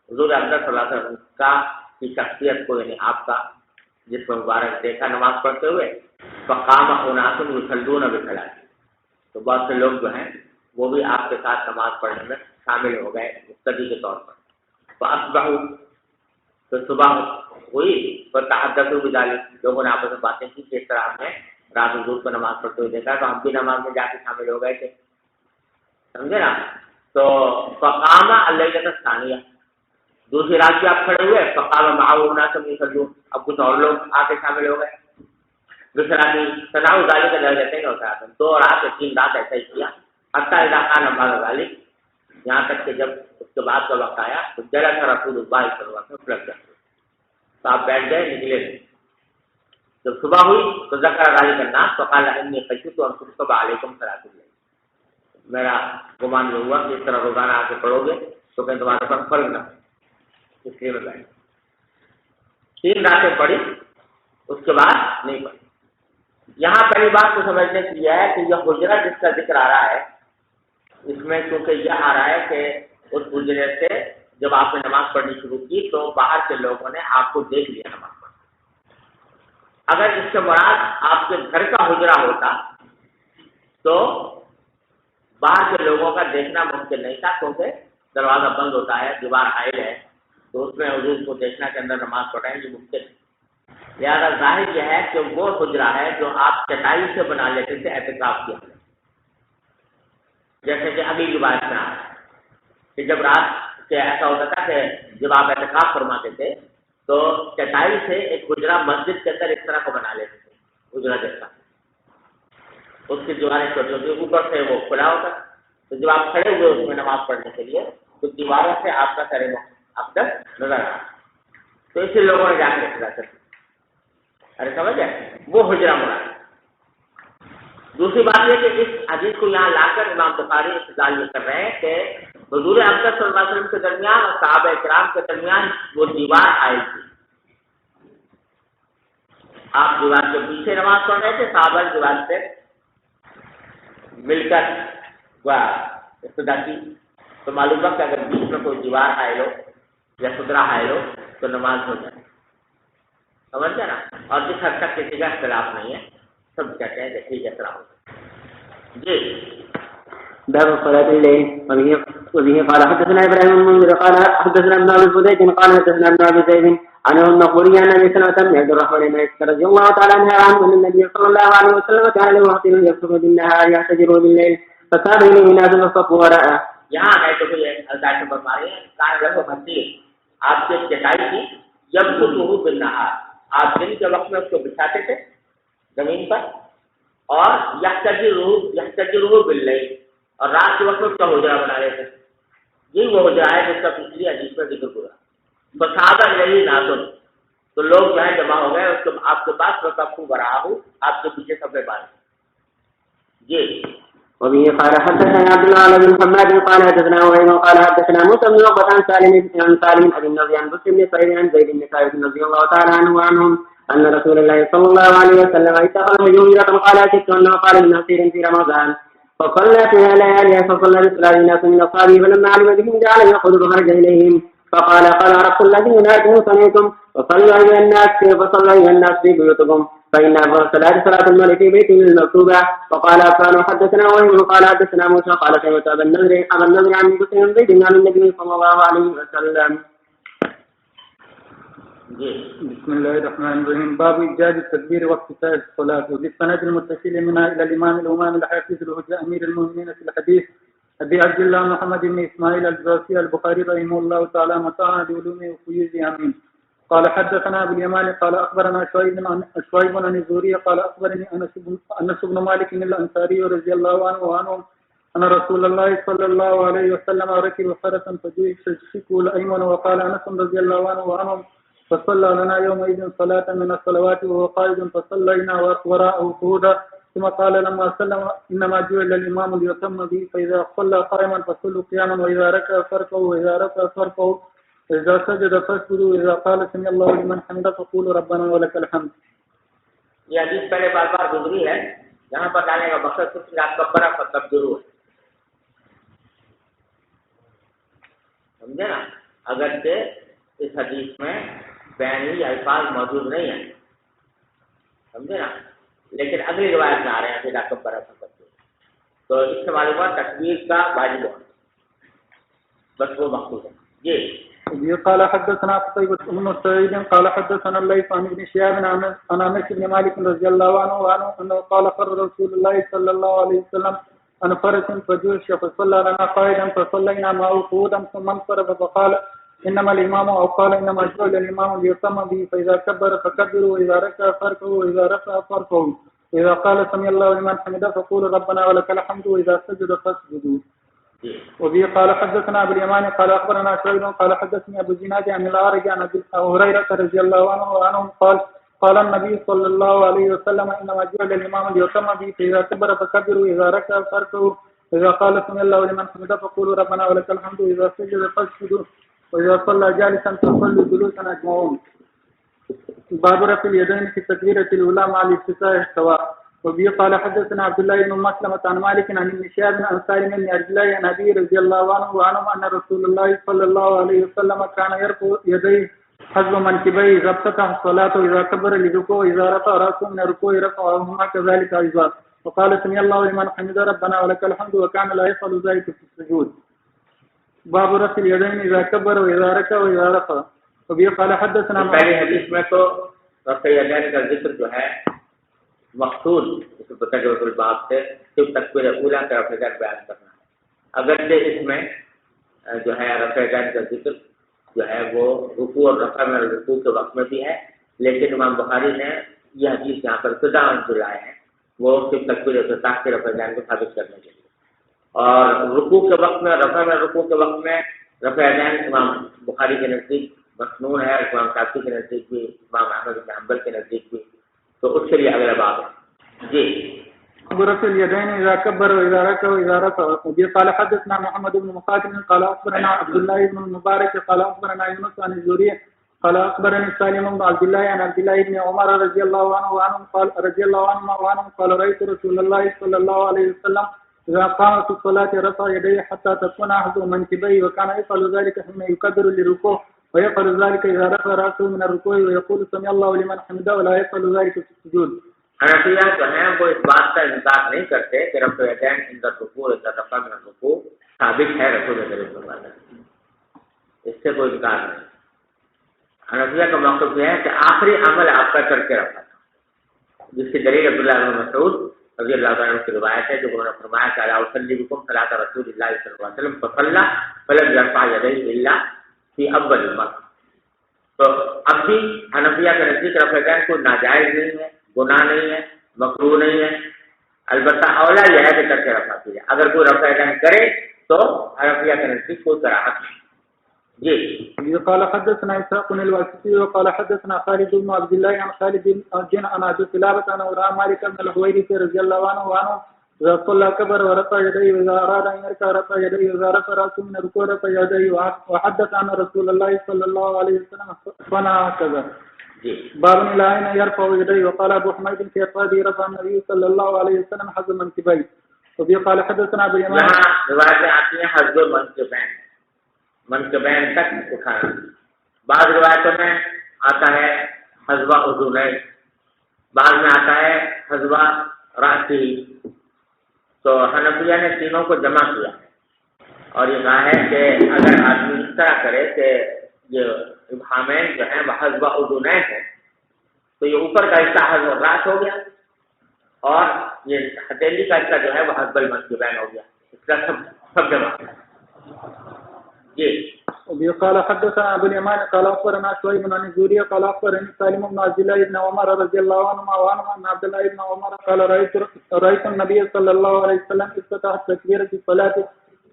حضور اکرم صلی اللہ علیہ وسلم کا کی شخصیت کو، یعنی آپ کا جس کو مبارک دیکھا نماز پڑھتے ہوئے، فقام اناس یصلون بصلاۃ، تو بہت سے لوگ جو ہیں وہ بھی آپ کے ساتھ نماز پڑھنے میں شامل ہو گئے مقتدی کے طور پر۔ فاصبحوا، تو صبح ہوئی، فتحدثوا بذلک، لوگوں نے آپس میں باتیں کی کہ اس طرح ہم نے رات حضور کو نماز پڑھتے ہوئے دیکھا تو ہم بھی نماز میں جا کے شامل ہو گئے تھے، سمجھے نا۔ تو فقام اللیلۃ الثانیہ، دوسری رات بھی آپ کھڑے ہوئے، فقام معه ناس یصلون، اب کچھ اور لوگ آ کے شامل ہو گئے، دوسرا بھی تناؤ ذالک کا درجہ نہیں ہوتا ہے، 2 رات 3 رات ایسا ہی کیا، حتی اذا کان بعد ذلک، یہاں تک کہ جب اس کے بعد کا وقت آیا تو جلس رسول اللہ صلی اللہ علیہ وسلم لگ گئے، تو آپ بیٹھ گئے، نکلے نہیں۔ جب صبح ہوئی تو ذکر ذلک الناس فقال انی خشیت ان تكتب علیکم صلاۃ الليل، میرا گمان یہ ہوا کہ اس طرح روزانہ آ کے پڑھو گے تو کہیں تمہارے پاس فرض نہ، اس لیے میں بیٹھ 3 راتیں پڑھی، اس کے بعد نہیں پڑھی۔ یہاں پہلی بات تو سمجھنے کی یہ ہے کہ یہ حجرہ جس کا ذکر آ رہا ہے، اس میں چونکہ یہ آ رہا ہے کہ اس حجرے سے جب آپ نے نماز پڑھنی شروع کی تو باہر کے لوگوں نے آپ کو دیکھ لیا نماز پڑھنا۔ اگر اس سے مراد آپ کے گھر کا حجرہ ہوتا تو باہر کے لوگوں کا دیکھنا ممکن نہیں تھا، کیونکہ دروازہ بند ہوتا ہے، دیوار حائل ہے، تو اس میں حضور کو دیکھنا کے اندر نماز پڑھائیں یہ ممکن ہے۔ لہٰذا ظاہر یہ ہے کہ وہ حجرہ ہے جو آپ چٹائی سے بنا لیتے تھے اعتکاف کیا، جیسے کہ ابھی روایت میں آ رہا ہے کہ جب رات کے ایسا ہوتا تھا کہ جب آپ اعتکاف فرماتے تھے تو چٹائی سے ایک حجرہ مسجد کے اندر اس طرح کو بنا لیتے تھے، حجرہ جیسا، اس کی دیواریں چھوٹی ہوتی، اوپر سے وہ کھلا ہوتا، تو جب آپ کھڑے ہوئے اس میں نماز پڑھنے کے لیے تو دیواروں سے آپ کا سر اقدس نظر آ، تو اسی لوگوں نے جا کے کھڑا کر، ارے سمجھ ہے، وہ حجرہ مراد۔ دوسری بات یہ کہ اس حدیث کو یہاں لا کر امام بخاری استدلال یہ کر رہے ہیں کہ حضور اکرم صلی اللہ علیہ وسلم کے درمیان اور صحابہ کرام کے درمیان وہ دیوار آئی تھی، آپ دیوار کے پیچھے نماز پڑھ رہے تھے، صحابہ دیوار سے مل کر ابتدا کی، تو معلوم ہوا کہ اگر بیچ میں کوئی دیوار حائل ہو یا خدرہ حائل ہو تو نماز ہو جائے، سمجھ گیا نا؟ اور جس حد تک کسی کا اختلاف نہیں ہے، سب کہتے ہیں کہ ٹھیک ہے طرح ہو جی۔
باب الصلاة الليل وبه قال حدثنا ابراهيم بن المنذر قال حدثنا ابن ابي الفديك قال حدثنا ابن ابي زيد عن النقوري عن ابي سلمة بن عبد الرحمن بن عوف رضي الله تعالى عنه ان النبي صلى الله عليه وسلم كان له وقت يصبح بالنهار يحتجر بالليل فصار اليه ناس فصفوا وراءه۔
یہاں ہے تو الزائر فرما رہے ہیں کان لہو حسیر، آپ کی چٹائی تھی، یبسطہ بالنہار، آپ دن کے وقت میں اس کو بچھاتے تھے زمین پر، اور یحتجرہ باللیل، اور رات کے وقت میں اس کا حجرہ بنا لیتے تھے۔ یہ وہ حجرہ ہے جس کا پچھلی حدیث میں ذکر ہوا۔ فصحابہ الیہ ناسن، تو لوگ جو ہے جمع ہو گئے اس کو آپ کے پاس، وصفوا وراءہ، آپ کے پیچھے صفے باندھے جی۔
وبه قال حدثنا عبد الله بن محمد قال حدثنا وهيب قال حدثنا موسى بن عقبة عن سالم ابي النضر عن بكر بن سعيد عن زيد بن ثابت رضي الله تعالى عنه وعنهم ان رسول الله صلى الله عليه وسلم اتخذ مجوهرة قال ست انه قال ابن عسير في رمضان فصلى فيها ليالي فصلى بصلاة الناس من اصحابه فلما علم بهم جعل يقود فخرج اليهم فقال رب الذين لا سمعتم فصلوا ايها الناس في بيوتكم فإن أفضل الصلاة صلاة المرء في بيته المكتوبة۔ وقال عفان حدثنا وهيب قال حدثنا موسى قال سمعت أبا النضر عن بكر بن زيد عن النبي صلى الله عليه وسلم۔
بسم الله الرحمن الرحيم باب إيجاد التكبير وافتتاح الصلاة وبالسند المتصل منها إلى الإمام الإمام الحافظ الهجاء أمير المؤمنين في الحديث أبي عبد الله محمد بن إسماعيل الجوزي البخاري رحمه الله تعالى متاعا بعلومه وفيوزه آمين قال حدثنا ابو اليمان قال اخبرنا شعيب بن الزهري قال اخبرني انس بن مالك الانصاري رضي الله عنه ان رسول الله صلى الله عليه وسلم ركب فرسا فجيء الشق الايمن وقال انس رضي الله عنه فصلى لنا يومئذ صلاة من الصلوات وهو قائد فصلينا وراءه قعودا ثم قال لما سلم انما جعل الامام ليتم به فاذا صلى قائما فصلوا قياما واذا ركع فاركعوا واذا ركع فاركعوا إذا سجد فاسجدوا إذا قال سمع الله لمن حمده فقولوا ربنا ولك الحمد۔
یہ حدیث پہلے بار بار گزری ہے، یہاں پر لانے کا مقصد کچھ آپ کبرا فتقبروا ہے، سمجھے نا؟ اگرچہ اس حدیث میں بیانی الفاظ موجود نہیں ہیں، سمجھے نا؟ لیکن اگلی روایت میں آ رہے ہیں پھر کبرا فتقبروا، تو اس سے معلوم ہوا تکبیر کا واجب ہونا، بس وہ مقصود ہے جی۔
قال حدثنا قتيبة بن سعيد قال حدثنا الليث عن ابن شهاب عن انس بن مالك رضي الله عنه انه قال قال رسول الله صلى الله عليه وسلم عن فرس فجوش فصلى لنا قائدا فصلينا معه قعودا ثم انصرف فقال انما الامام او قال انما جعل الامام ليتم به فاذا كبر فكبروا واذا ركع فاركعوا واذا رفع فاركعوا واذا قال سمع الله لمن حمده فقولوا ربنا ولك الحمد واذا سجد فاسجدوا۔ وبه قال حدثنا ابو اليمان قال اخبرنا شعيب قال حدثني ابو الزناد عن الاعرج عن ابي هريره رضي الله عنه قال النبي صلى الله عليه وسلم انما جعل الامام ليتم به فاذا كبر فكبروا واذا ركع فاركعوا واذا قال سمع الله لمن حمده فقولوا ربنا ولك الحمد واذا سجد فاسجدوا واذا صلى جالسا فصلوا جلوسا اجمعون۔ باب رفع اليدين في التكبيره الاولى مع الافتتاح سواء۔ وبه قال حدثنا عبد الله بن مسلمة عن مالك عن ابن شهاب عن سالم بن عبد الله عن ابي رضي الله عنه ان رسول الله صلى الله عليه وسلم كان يرفع يديه حسب منكبيه اذا افتتح الصلاة واذا كبر للركوع واذا رفع راسه من الركوع رفعهما كذلك ايضا وقال سمع الله لمن حمده ربنا ولك الحمد وكان لا يفعل ذلك في السجود۔ باب رفع اليدين اذا كبر واذا ركع واذا رفع۔ وبه قال حدثنا
پہلی حدیث میں تو رفع الیدین کا ذکر جو ہے مقصود تجربۃ الباب سے صرف تکبیر اولیٰ کا رفع الیدین بیان کرنا ہے، اگرچہ اس میں جو ہے رفع الیدین کا ذکر جو ہے وہ رکوع اور رفع میں رکوع کے وقت میں بھی ہے، لیکن امام بخاری نے یہ حدیث یہاں پر ابتدا جو لائے ہیں وہ صرف تکبیر افتتاح کے رفع الیدین کو ثابت کرنے کے لیے، اور رکوع کے وقت میں رفع میں رکوع کے وقت میں رفع الیدین امام بخاری کے نزدیک مسنون ہے، امام شافعی کے نزدیک بھی، امام احمد بن حنبل کے نزدیک بھی، تو اس کے لیے اگلا باب ہے جی۔
رفع اليدين اذا كبر واذا ركع واذا رفع۔ وبه قال حدثنا محمد بن مقاتل قال اخبرنا عبد الله بن المبارك قال اخبرنا يونس عن الزهري قال اخبرني سالم بن عبد الله عن عبد الله بن عمر رضي الله عنه قال رايت رسول الله صلى الله عليه وسلم اذا قام في الصلاه رفع يديه حتى تكون احد منكبيه وكان يفعل ذلك حين يكبر للركوع ويفعل ذلك اذا رفع راسه من الركوع ويقول سمع الله لمن حمده ولا يفعل ذلك في السجود.
حنفیہ جو ہیں وہ اس بات کا انکار نہیں کرتے کہ رفع یدین عند الرکوع عند رفع من الرکوع ثابت ہے رسول اللہ صلی اللہ علیہ وسلم، اس سے کوئی انکار نہیں. حنفیہ کا موقف یہ ہے کہ آخری عمل آپ کا کر کے رکھا تھا، جس کی دلیل عبداللہ بن مسعود رضی اللہ عنہ کی روایت ہے، جو انہوں نے فرمایا کہ الا اصلی بکم صلاۃ رسول اللہ صلی اللہ علیہ وسلم فصلى فلم يرفع يديه الا في اول المرة. تو اب بھی حنفیہ کے نزدیک رفع یدین کوئی ناجائز نہیں ہے، گناہ نہیں ہے، مکروہ نہیں ہے، البتہ اولا یہ ہے کہ کر کے رفع کیجیے. اگر کوئی رفع یدین کرے تو حنفیہ کے نزدیک کوئی کراہت نہیں. جی
قال حدثنا اسحاق بن الواسطي وقال حدثنا خالد بن عبد الله عن خالد بن عن ابي قلابه عن مالك بن الحويرث رضي الله عنه اذا صلى كبر ورفع يديه واذا اراد ان يركع رفع يديه واذا رفع راسه من الركوع رفع يديه وحدث عن رسول الله صلى الله عليه وسلم صنع كذا. باب لا يرفع يديه وقال ابو حميد في اعتقادي رفع النبي صلى الله عليه وسلم حذو منكبيه. وبه قال حدثنا ابو اليمان
روایتیں آتی ہیں حذو منکبین تک اٹھانا. بعض روایتوں میں آتا ہے حذو اذنین، بعض میں آتا ہے حذو راسی. تو حنفیہ نے تینوں کو جمع کیا اور یہ کہا ہے کہ اگر آدمی اس طرح کرے کہ یہ ابہامین جو ہیں وہ حذو اذنین ہے تو یہ اوپر کا حصہ حذو راس ہو گیا اور یہ ہتھیلی کا حصہ جو ہے وہ حذو المنکبین ہو گیا. اس کا سب جمع ہے.
جی قال حدثنا ابو اليمان قال اخبرنا شعيب بن الزهري قال اخبرني سالم بن عبد الله بن عمر رضي الله عنهما عن عبد الله بن عمر قال رايت النبي صلى الله عليه وسلم افتتح تكبيره الصلاه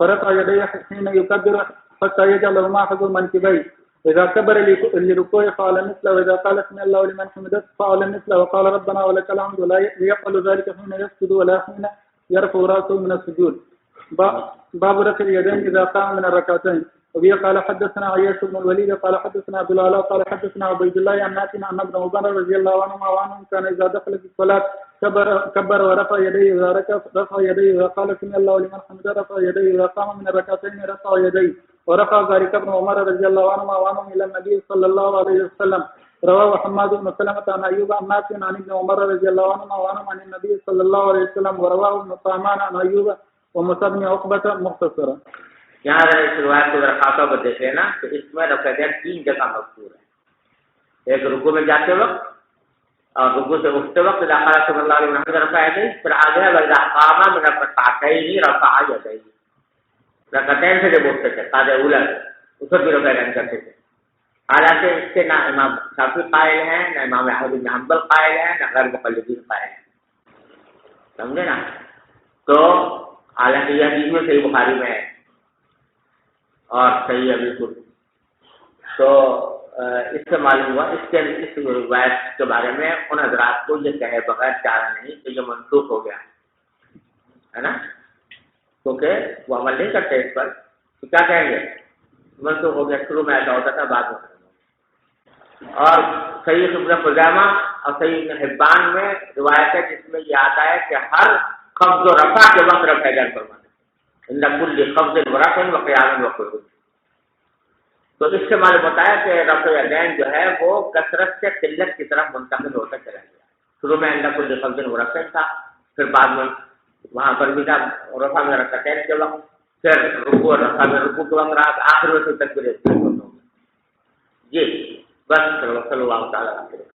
فرفع يديه حين يكبر حتى يجعلهما حذو منكبيه واذا كبر للركوع فعل مثله واذا قال سمع الله لمن حمده فعل مثله وقال ربنا ولك الحمد ولا يفعل ذلك حين يسجد ولا حين يرفع راسه من السجود. باب رفع اليدين اذا قام من الركعتين. وبه قال حدثنا عياش بن الوليد قال حدثنا عبد الله قال حدثنا عبيد الله عن نافع عن ابن عمر رضي الله عنه كان اذا دخل في الصلاه كبر ورفع يديه اذا رفع يديه اذا قال سمع الله لمن حمده رفع يديه اذا قام من الركعتين رفع يديه ورفع ذلك ابن عمر رضي الله عنه الى النبي صلى الله عليه وسلم. رواه حماد بن سلمة عن ايوب عن نافع عن ابن عمر رضي الله عنه عن النبي صلى الله عليه وسلم ورواه ابن طعمان عن ايوب وموسى بن عقبة مختصرا.
یہاں اگر اس روایت کو ذرا خاصہ پر دیکھ لینا تو اس میں رفع یدین 3 جگہ مذکور ہے. ایک رکوع میں جاتے وقت اور رکوع سے اٹھتے وقت اذا قال صلی اللہ علیہ وسلم رفع یدیہ، پھر آگے واذا قام من الركعتين رفع یدیہ، رکعتین سے جب اٹھتے تھے قاعدہ اولا اس وقت بھی رفع یدین کرتے تھے. حالانکہ اس سے نہ امام شافعی قائل ہیں، نہ امام احمد بن حنبل قائل ہیں، نہ غیر مقلدین قائل ہیں. سمجھے نا؟ تو حالانکہ یہ حدیث میں صحیح بخاری میں ہے اور صحیح ہے بالکل. تو اس سے معلوم ہوا اس روایت کے بارے میں ان حضرات کو یہ کہے بغیر چارہ نہیں کہ یہ منسوخ ہو گیا ہے نا، کیونکہ وہ عمل نہیں کرتے اس پر تو کیا کہیں گے منسوخ ہو گیا، شروع میں ایسا ہوتا تھا بعد میں. اور صحیح ابن خزیمہ اور صحیح ابن حبان میں روایت ہے جس میں یہ آتا ہے کہ ہر خفض و رفع کے وقت رفع یدین فرمانا ان کل خفض و رفع و قیام و قعود. تو اس سے معلوم ہوتا ہے کہ رفع یدین جو ہے وہ کثرت سے قلت کی طرف منتقل ہوتا چلا گیا. شروع میں ان کل خفض و رفع تھا، پھر بعد میں وہاں پر بھی تھا رفع میں رکعتین کے وقت، پھر رکوع رفع میں رکوع کے وقت رہا، آخر میں تکبیر. جی بس صلی اللہ تعالیٰ علیہ وسلم.